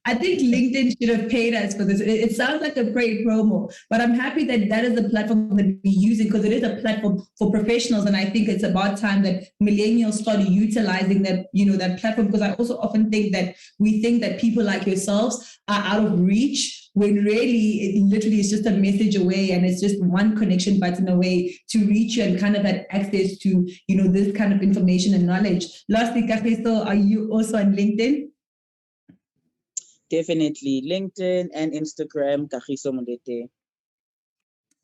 I think LinkedIn should have paid us for this. It sounds like a great promo, but I'm happy that that is the platform that we're using because it is a platform for professionals. And I think it's about time that millennials started utilizing that, that platform, because I also often think that we think that people like yourselves are out of reach, when really it literally is just a message away and it's just one connection button away to reach you and kind of have access to, this kind of information and knowledge. Lastly, Kagiso, are you also on LinkedIn? Definitely. LinkedIn and Instagram, Kagiso Mundete.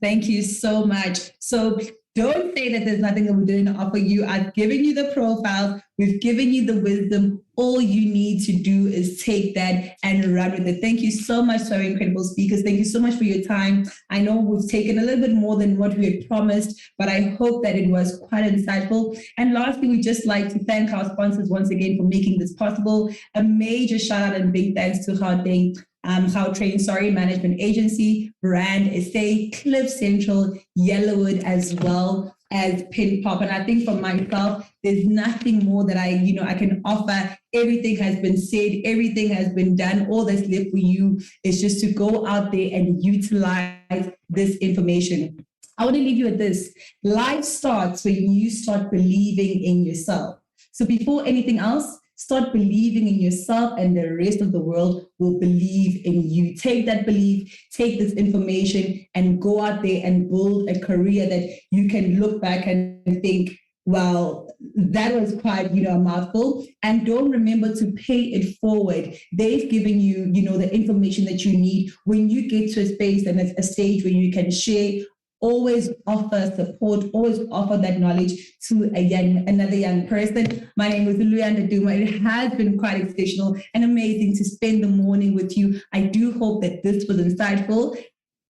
Thank you so much. So don't say that there's nothing that we didn't offer you. I've given you the profiles. We've given you the wisdom. All you need to do is take that and run with it. Thank you so much to our incredible speakers. Thank you so much for your time. I know we've taken a little bit more than what we had promised, but I hope that it was quite insightful. And lastly, we'd just like to thank our sponsors once again for making this possible. A major shout out and big thanks to Gauteng Management Agency, Brand SA, Cliff Central, Yellowwood, as well as Pin Pop. And I think for myself, there's nothing more that I can offer. Everything has been said, everything has been done. All that's left for you is just to go out there and utilize this information. I want to leave you with this. Life starts when you start believing in yourself. So before anything else, start believing in yourself, and the rest of the world will believe in you. Take that belief, take this information, and go out there and build a career that you can look back and think, well, that was quite, a mouthful. And don't remember to pay it forward. They've given you, the information that you need. When you get to a space and a stage where you can share, always offer support, always offer that knowledge to another young person. My name is Luyanda Duma. It has been quite exceptional and amazing to spend the morning with you. I do hope that this was insightful.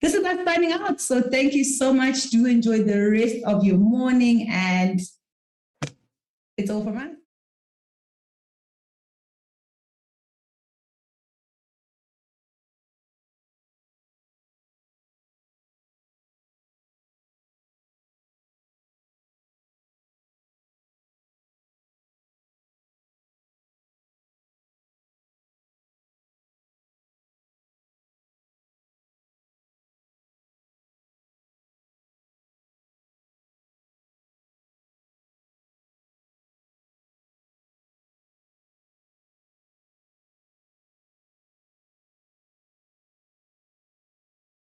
This is us signing out. So thank you so much. Do enjoy the rest of your morning, and it's all from us.